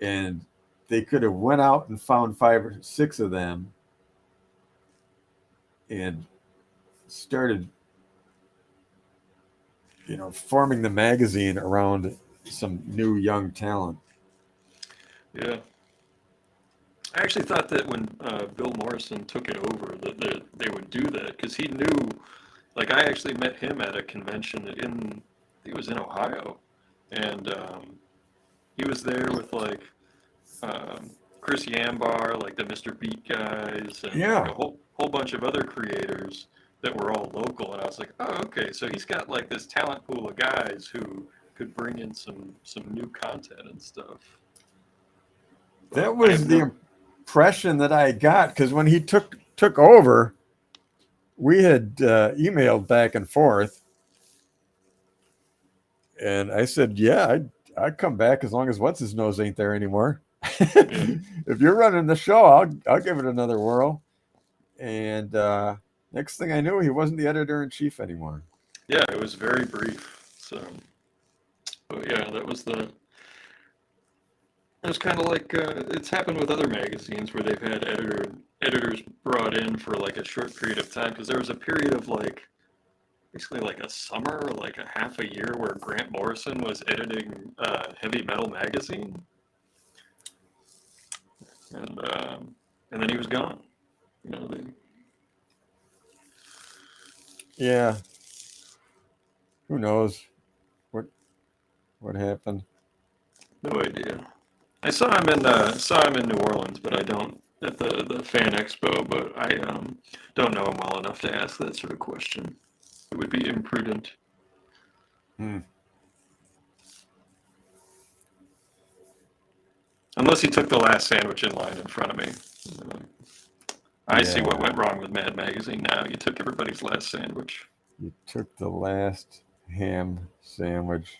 And they could have went out and found 5 or 6 of them and started, forming the magazine around some new young talent. Yeah. I actually thought that when Bill Morrison took it over, that they would do that because he knew, like I actually met him at a convention I think it was in Ohio, and he was there with like Chris Yambar, like the Mr. Beat guys, and like a whole bunch of other creators that were all local. And I was like, oh, okay, so he's got like this talent pool of guys who could bring in some new content and stuff. That was the impression that I got, because when he took over, we had emailed back and forth, and I said, yeah, I'd come back as long as what's his nose ain't there anymore. If you're running the show, I'll give it another whirl. And next thing I knew, he wasn't the editor-in-chief anymore. Yeah, it was very brief. So, but yeah, it was kind of like it's happened with other magazines where they've had editors brought in for like a short period of time, because there was a period of like basically like a summer, or like a half a year, where Grant Morrison was editing Heavy Metal magazine, and then he was gone. You know, Yeah. Who knows what happened? no idea. I saw him in New Orleans, but I don't at the Fan Expo. But I don't know him well enough to ask that sort of question. It would be imprudent. Unless he took the last sandwich in line in front of me. I see what went wrong with Mad Magazine now. You took everybody's last sandwich. You took the last ham sandwich.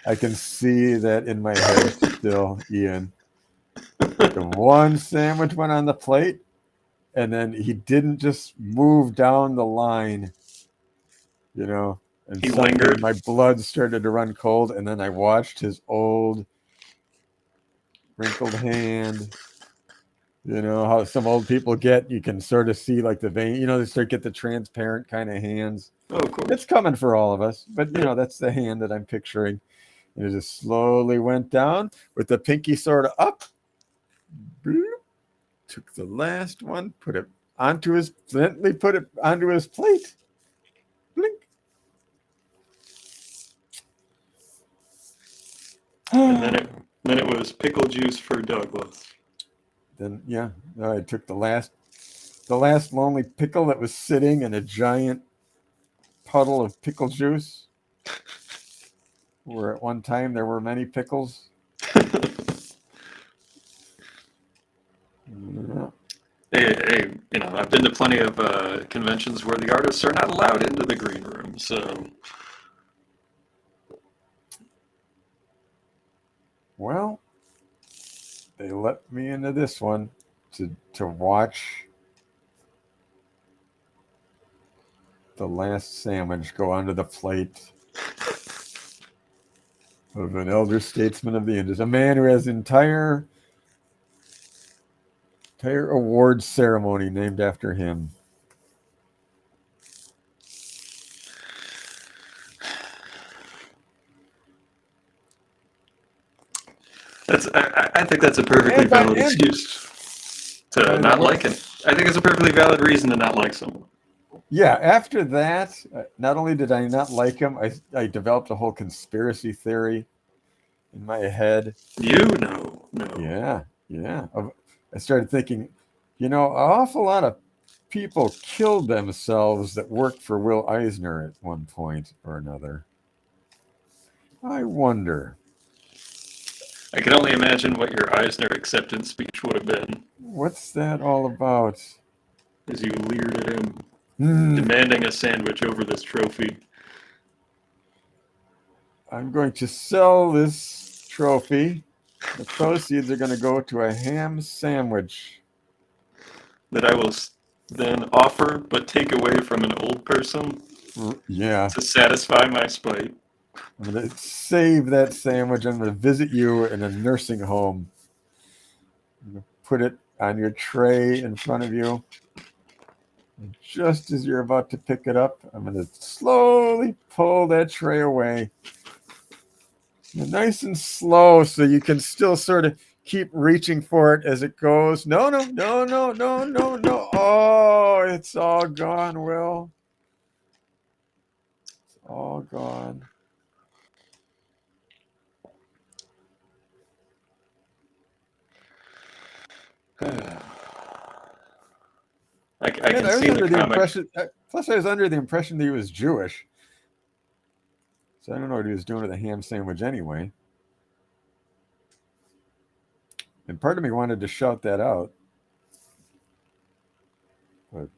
I can see that in my head still, Ian. The one sandwich went on the plate, and then he didn't just move down the line, you know. And he lingered. My blood started to run cold, and then I watched his old wrinkled hand. You know how some old people get, you can sort of see like the vein, they start get the transparent kind of hands. Oh, of course. It's coming for all of us, but that's the hand that I'm picturing. And it just slowly went down with the pinky sort of up. Bloop, took the last one, put it onto his plate. Blink. And then it was pickle juice for Douglas. Then I took the last lonely pickle that was sitting in a giant puddle of pickle juice, where at one time there were many pickles. Hey, I've been to plenty of conventions where the artists are not allowed into the green room, so. Well, they let me into this one to watch the last sandwich go onto the plate of an elder statesman of the Indies, a man who has entire award ceremony named after him. I think that's a perfectly valid excuse to not like him. I think it's a perfectly valid reason to not like someone. Yeah, after that, not only did I not like him, I developed a whole conspiracy theory in my head. No. Yeah. I started thinking, an awful lot of people killed themselves that worked for Will Eisner at one point or another. I wonder. I can only imagine what your Eisner acceptance speech would have been. What's that all about? As you leered at him, demanding a sandwich over this trophy. I'm going to sell this trophy. The proceeds are going to go to a ham sandwich that I will then offer but take away from an old person. Yeah. To satisfy my spite. I'm going to save that sandwich. I'm going to visit you in a nursing home. I'm going to put it on your tray in front of you. And just as you're about to pick it up, I'm going to slowly pull that tray away. Nice and slow so you can still sort of keep reaching for it as it goes. No. Oh, it's all gone, Will. It's all gone. I can see the impression. Plus, I was under the impression that he was Jewish. So I don't know what he was doing with a ham sandwich anyway. And part of me wanted to shout that out. But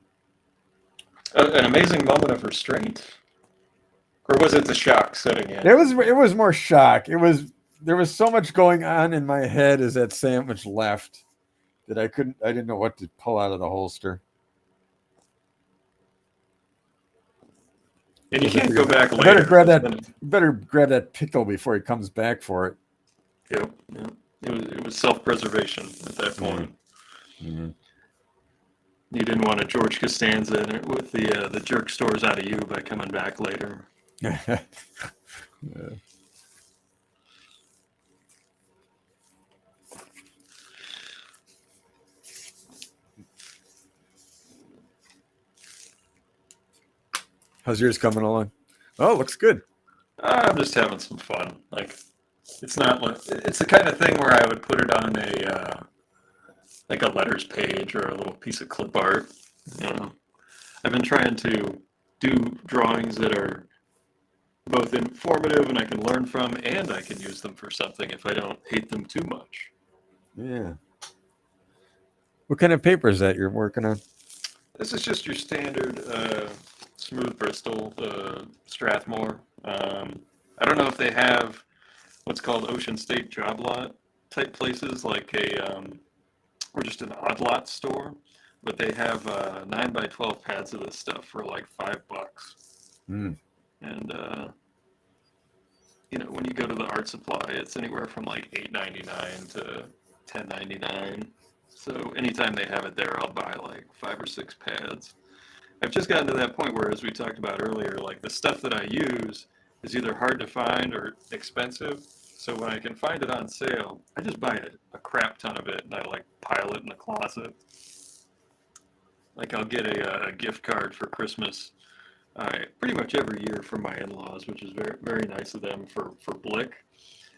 an amazing moment of restraint. Or was it the shock setting in? It was more shock. There was so much going on in my head as that sandwich left that I didn't know what to pull out of the holster. And you can't go back later. Better grab that pickle before he comes back for it. Yep. It was self-preservation at that point. Mm-hmm. You didn't want a George Costanza in it with the jerk stores out of you by coming back later. Yeah. How's yours coming along? Oh, looks good. I'm just having some fun. Like, it's not like it's the kind of thing where I would put it on a like a letters page or a little piece of clip art. You know, I've been trying to do drawings that are both informative and I can learn from, and I can use them for something if I don't hate them too much. Yeah. What kind of paper is that you're working on? This is just your standard smooth Bristol Strathmore. I don't know if they have what's called Ocean State job lot type places like or just an odd lot store, but they have 9x12 pads of this stuff for like $5. Mm. And when you go to the art supply, it's anywhere from like $8.99 to $10.99. So anytime they have it there, I'll buy like 5 or 6 pads. I've just gotten to that point where, as we talked about earlier, like the stuff that I use is either hard to find or expensive. So when I can find it on sale, I just buy a crap ton of it and I like pile it in the closet. Like I'll get a gift card for Christmas pretty much every year from my in-laws, which is very, very nice of them for Blick.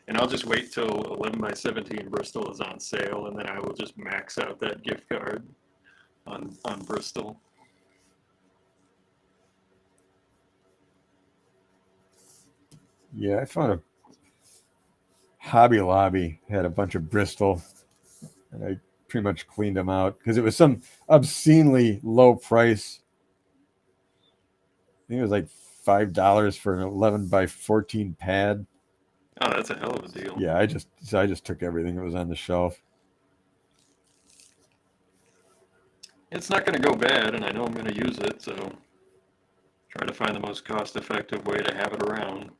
And I'll just wait till 11x17 Bristol is on sale, and then I will just max out that gift card on Bristol. Yeah, I found a Hobby Lobby had a bunch of Bristol, and I pretty much cleaned them out because it was some obscenely low price. I think it was like $5 for an 11x14 pad. Oh, that's a hell of a deal. Yeah, I just took everything that was on the shelf. It's not going to go bad, and I know I'm going to use it, so try to find the most cost-effective way to have it around.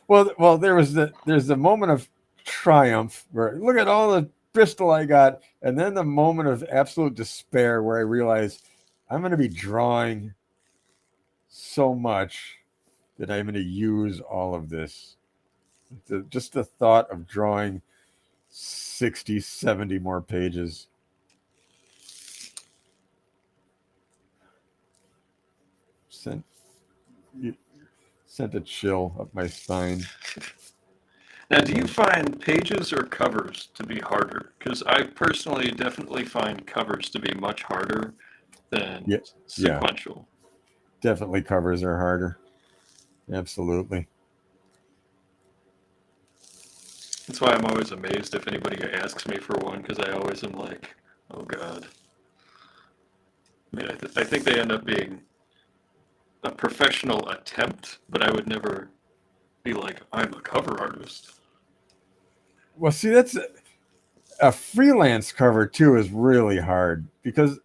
Well, there's the moment of triumph where look at all the Bristol I got, and then the moment of absolute despair where I realize I'm going to be drawing so much that I'm going to use all of this. Just the thought of drawing 60, 70 more pages. Sent a chill up my spine. Now, do you find pages or covers to be harder? Because I personally definitely find covers to be much harder than sequential. Yeah. Definitely covers are harder. Absolutely. That's why I'm always amazed if anybody asks me for one, because I always am like, oh God. I mean, I think they end up being a professional attempt, but I would never be like, I'm a cover artist. Well, see, that's a freelance cover too is really hard because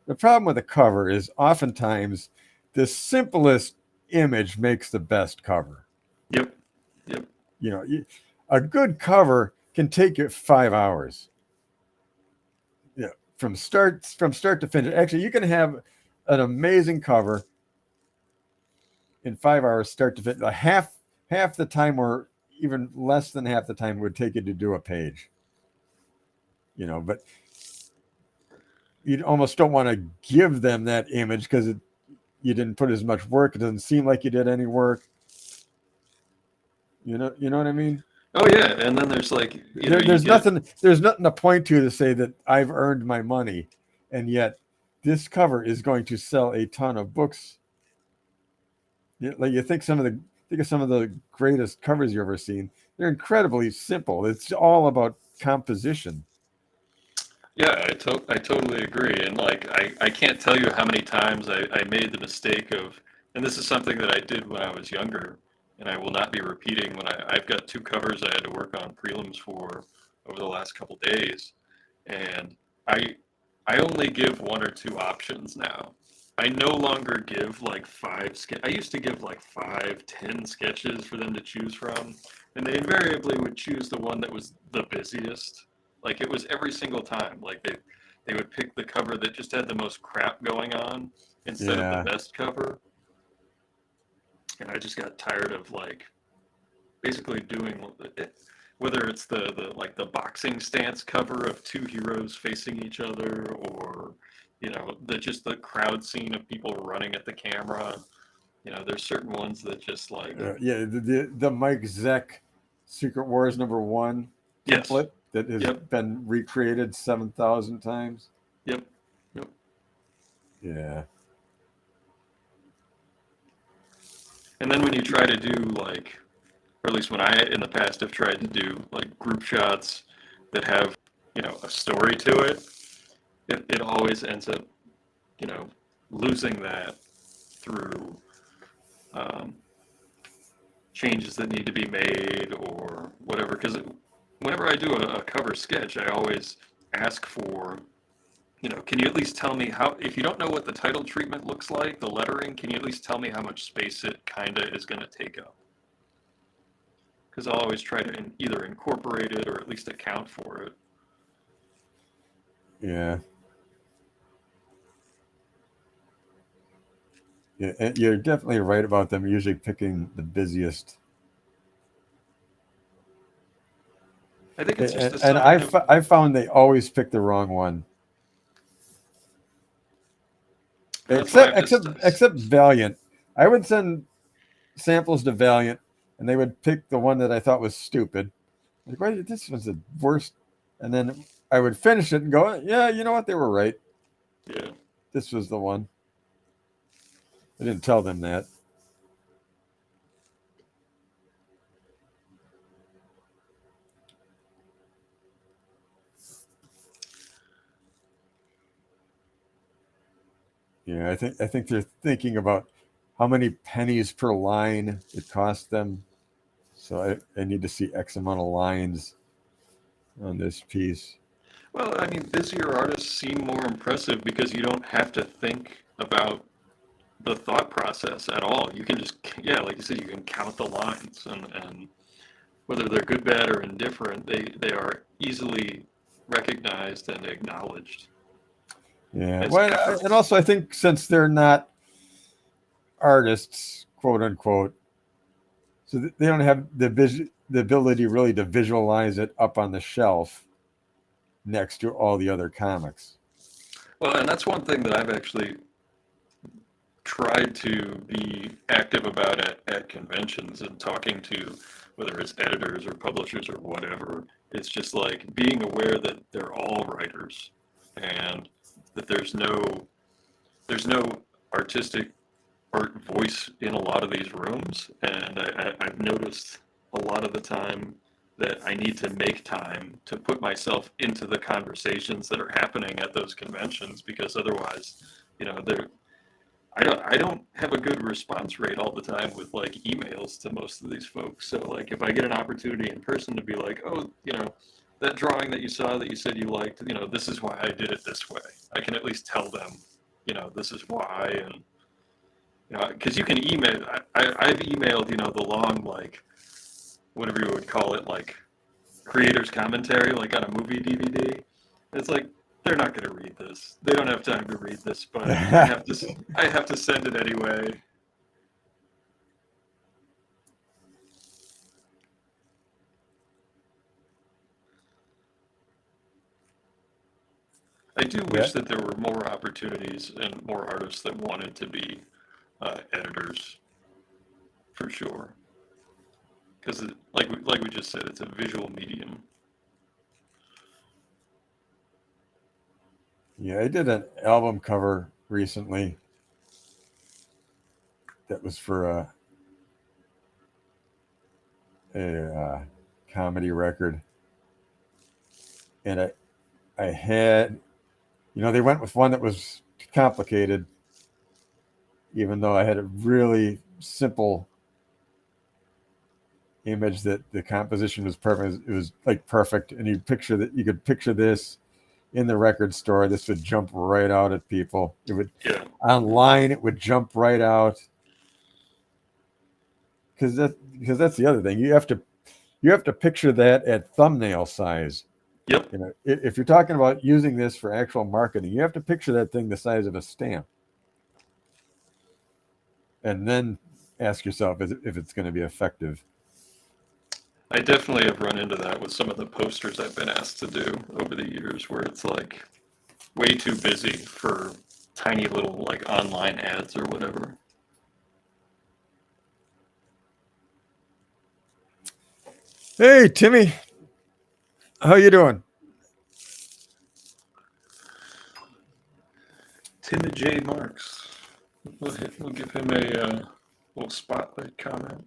the problem with a cover is oftentimes the simplest image makes the best cover. Yep. You know, a good cover can take you 5 hours. Yeah, from start to finish. Actually, you can have an amazing cover in 5 hours, start to finish. Half the time, or even less than half the time, it would take you to do a page. You know, but you almost don't want to give them that image because you didn't put as much work. It doesn't seem like you did any work. You know what I mean? Oh yeah, and then there's like there's nothing to point to say that I've earned my money, and yet this cover is going to sell a ton of books. Like you think of some of the greatest covers you've ever seen. They're incredibly simple. It's all about composition. Yeah, I totally agree. And like I can't tell you how many times I made the mistake of, and this is something that I did when I was younger, and I will not be repeating when I've got 2 covers I had to work on prelims for over the last couple days, and I only give 1 or 2 options now. I no longer give like 5 I used to give like 5, 10 sketches for them to choose from, and they invariably would choose the one that was the busiest. Like it was every single time. Like they would pick the cover that just had the most crap going on instead of the best cover. And I just got tired of like basically doing it, whether it's the like the boxing stance cover of two heroes facing each other, or just the crowd scene of people running at the camera. There's certain ones that just like the Mike Zeck Secret Wars #1 template that has been recreated 7,000 times. Yep. Yeah. And then when you try to do like, or at least when I in the past have tried to do like group shots that have a story to it, it always ends up losing that through changes that need to be made or whatever. Because whenever I do a cover sketch, I always ask for, can you at least tell me how, if you don't know what the title treatment looks like, the lettering, can you at least tell me how much space it kind of is going to take up? Because I'll always try to either incorporate it or at least account for it. Yeah. Yeah, you're definitely right about them usually picking the busiest. I think it's just and I found they always pick the wrong one. Except Valiant. I would send samples to Valiant, and they would pick the one that I thought was stupid. Like, why, this was the worst. And then I would finish it and go, yeah, you know what? They were right. Yeah. This was the one. I didn't tell them that. Yeah, I think they're thinking about how many pennies per line it costs them. So I need to see X amount of lines on this piece. Well, I mean, busier artists seem more impressive because you don't have to think about the thought process at all. You can just, like you said, you can count the lines, and whether they're good, bad, or indifferent, they are easily recognized and acknowledged. Yeah, well, and also I think since they're not artists, quote unquote, so they don't have the ability really to visualize it up on the shelf next to all the other comics. Well, and that's one thing that I've actually tried to be active about at conventions and talking to, whether it's editors or publishers or whatever. It's just like being aware that they're all writers and that there's no artistic art voice in a lot of these rooms. And I've noticed a lot of the time that I need to make time to put myself into the conversations that are happening at those conventions, because otherwise, I don't have a good response rate all the time with like emails to most of these folks. So like if I get an opportunity in person to be like, oh, that drawing that you saw that you said you liked, this is why I did it this way. I can at least tell them, this is why. And, because you can email, I've emailed, the long, like, whatever you would call it, like creator's commentary, like on a movie DVD. And it's like, they're not going to read this. They don't have time to read this, but I have to send it anyway. I do wish that there were more opportunities and more artists that wanted to be editors, for sure. Because, like we just said, it's a visual medium. Yeah, I did an album cover recently that was for a comedy record, and I had, they went with one that was complicated, even though I had a really simple image that the composition was perfect. It was like perfect, and you could picture this in the record store. This would jump right out at people. It would online. It would jump right out, because that's the other thing. You have to picture that at thumbnail size. Yep. You know, if you're talking about using this for actual marketing, you have to picture that thing the size of a stamp, and then ask yourself if it's going to be effective. I definitely have run into that with some of the posters I've been asked to do over the years, where it's like way too busy for tiny little like online ads or whatever. Hey, Timmy, how you doing? Timid J. Marks. We'll give him a little spotlight comment.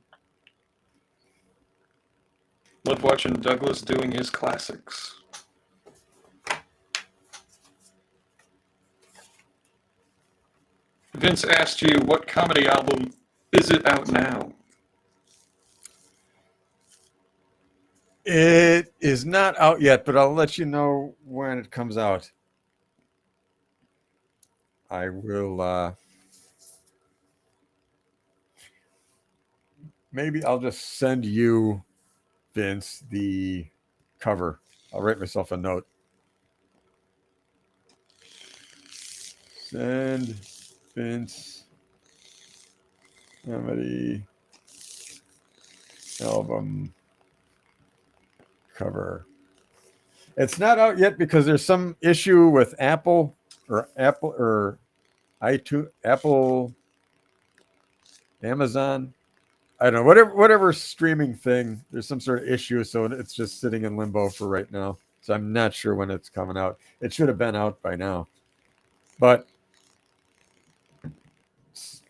Love watching Douglas doing his classics. Vince asked you, what comedy album is it out now? It is not out yet, but I'll let you know when it comes out. I will, maybe I'll just send you, Vince, the cover. I'll write myself a note. Send Vince comedy album cover. It's not out yet because there's some issue with Apple or iTunes, Apple, Amazon. I don't know, whatever streaming thing. There's some sort of issue, so it's just sitting in limbo for right now. So I'm not sure when it's coming out. It should have been out by now, but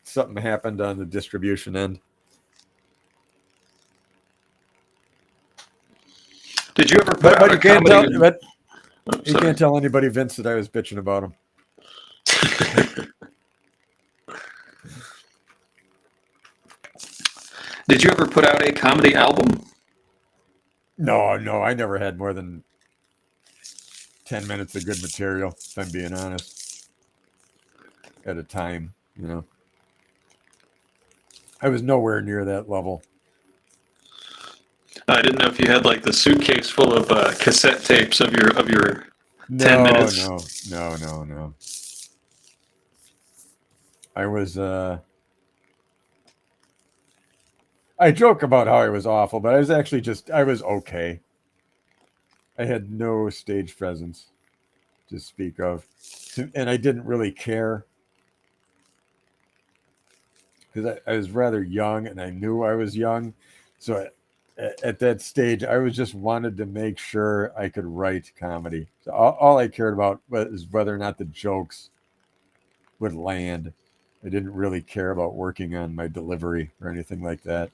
something happened on the distribution end. Did you ever put out But a you can't comedy? you can't tell anybody, Vince, that I was bitching about him. Did you ever put out a comedy album? No, I never had more than 10 minutes of good material, if I'm being honest, at a time, you know. I was nowhere near that level. I didn't know if you had like the suitcase full of cassette tapes of your 10 minutes. No. I was I joke about how I was awful, but I was actually I was okay. I had no stage presence to speak of, and I didn't really care because I was rather young, and I knew I was young. So at that stage, I was just wanted to make sure I could write comedy. So all I cared about was whether or not the jokes would land. I didn't really care about working on my delivery or anything like that.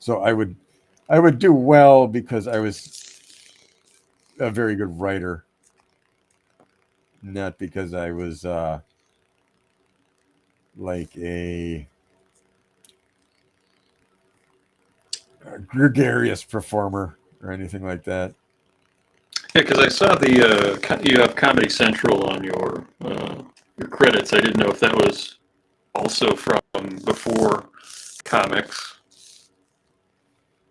So I would do well because I was a very good writer, not because I was like a gregarious performer or anything like that. Yeah, because I saw you have Comedy Central on your credits. I didn't know if that was also from before comics.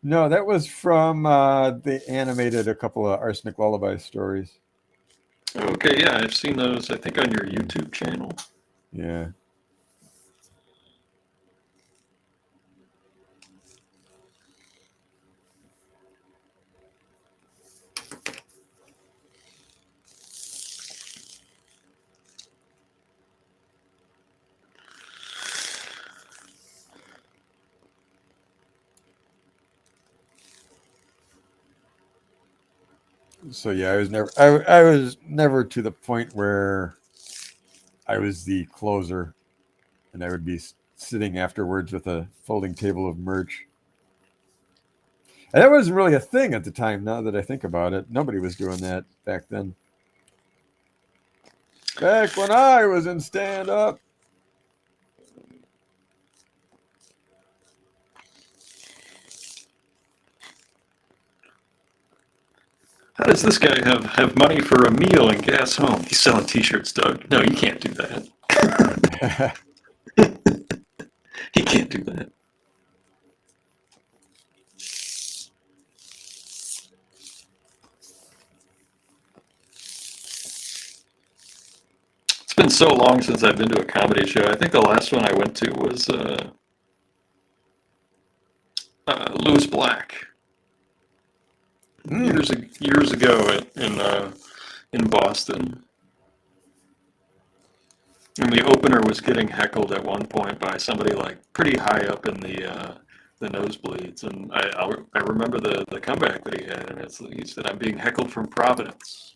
No, that was from they animated a couple of Arsenic Lullaby stories. Okay, yeah, I've seen those, I think, on your YouTube channel. Yeah. So yeah, I was never to the point where I was the closer and I would be sitting afterwards with a folding table of merch. And that wasn't really a thing at the time, now that I think about it. Nobody was doing that back then. Back when I was in stand-up. How does this guy have money for a meal and gas home? He's selling T-shirts, Doug. No, you can't do that. He can't do that. so long since I've been to a comedy show. I think the last one I went to was Louis Black years ago in Boston. And the opener was getting heckled at one point by somebody like pretty high up in the nosebleeds, and I remember the comeback that he had, and he said, "I'm being heckled from Providence."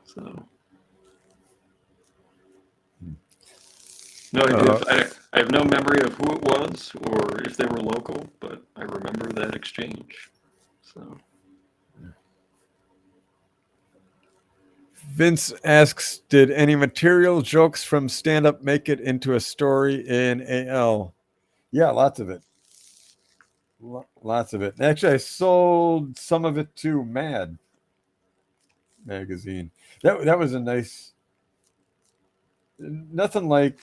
So, no idea. I have no memory of who it was or if they were local, but I remember that exchange. So. Vince asks, did any material jokes from stand-up make it into a story in AL? Yeah, lots of it. Lots of it. Actually, I sold some of it to Mad magazine. That was a nice, nothing like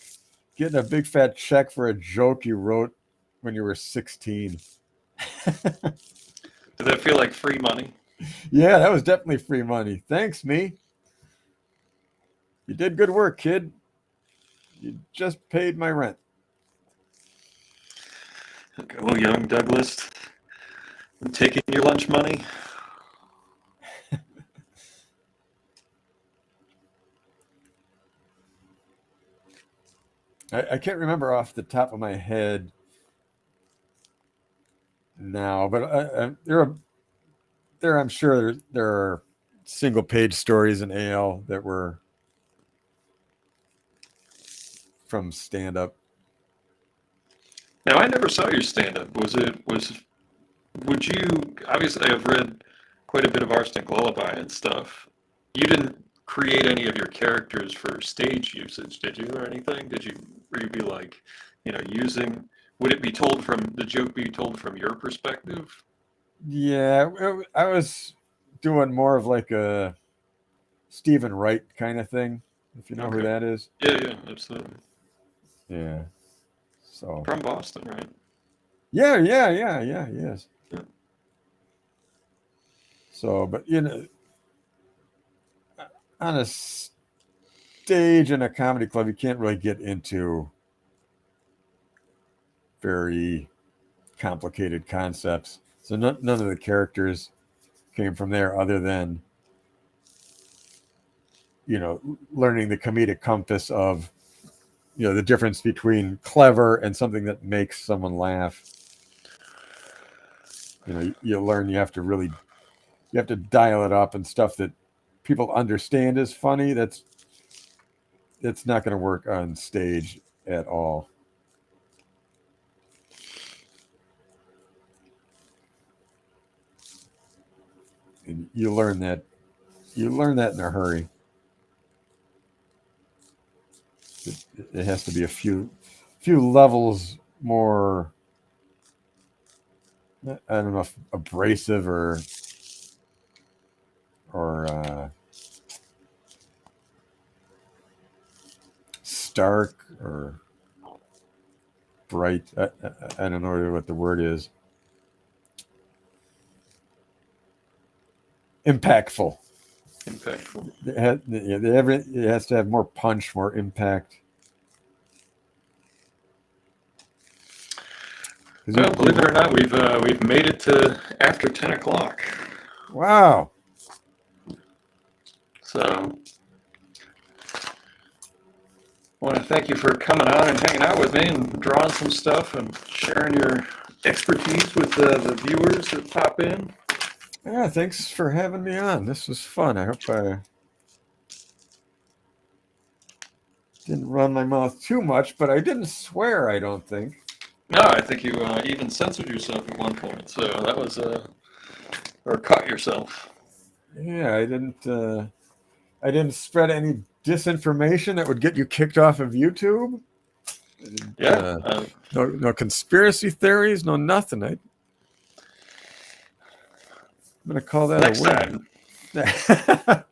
getting a big fat check for a joke you wrote when you were 16. Did that feel like free money? Yeah, that was definitely free money. Thanks, me. You did good work, kid. You just paid my rent. Go, young Douglas. I'm taking your lunch money. I can't remember off the top of my head now, but I'm sure there are single page stories in AL that were from stand up. Now, I never saw your stand up. Would you, obviously I've read quite a bit of Arsenic Lullaby and stuff. You didn't create any of your characters for stage usage, did you, or anything? Would you be like, would it be told the joke be told from your perspective? Yeah, I was doing more of like a Stephen Wright kind of thing, if you know who that is. Yeah, absolutely. Yeah. So from Boston, right? Yeah, yes. Yeah. So, but on a stage in a comedy club, you can't really get into very complicated concepts. So none of the characters came from there other than, learning the comedic compass of, the difference between clever and something that makes someone laugh. You learn you have to dial it up, and stuff that people understand is funny. That's not going to work on stage at all. And you learn that in a hurry. It has to be a few levels more, I don't know if abrasive or stark or bright. I don't know what the word is. Impactful. It has to have more punch, more impact. Well, believe it or not, we've made it to after 10 o'clock. Wow. So I want to thank you for coming on and hanging out with me and drawing some stuff and sharing your expertise with the viewers that pop in. Yeah, thanks for having me on. This was fun. I hope I didn't run my mouth too much, but I didn't swear, I don't think. No, I think you even censored yourself at one point, so that was or caught yourself. Yeah, I didn't spread any disinformation that would get you kicked off of YouTube. Yeah. No conspiracy theories, no nothing. I'm gonna call that next a win. Time.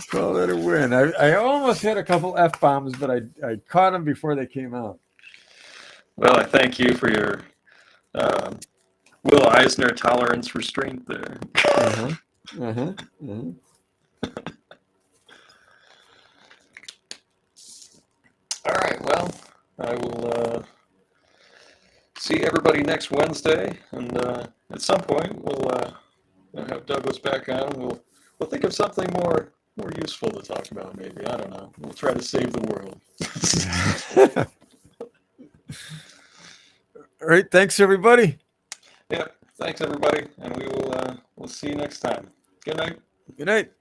Call that a win. I almost had a couple F-bombs, but I caught them before they came out. Well, I thank you for your Will Eisner tolerance restraint there. All right. Well, I will see everybody next Wednesday, and at some point we'll have Douglas back on. We'll think of something more useful to talk about. Maybe, I don't know. We'll try to save the world. All right. Thanks, everybody. Yep. Thanks, everybody, and we'll see you next time. Good night. Good night.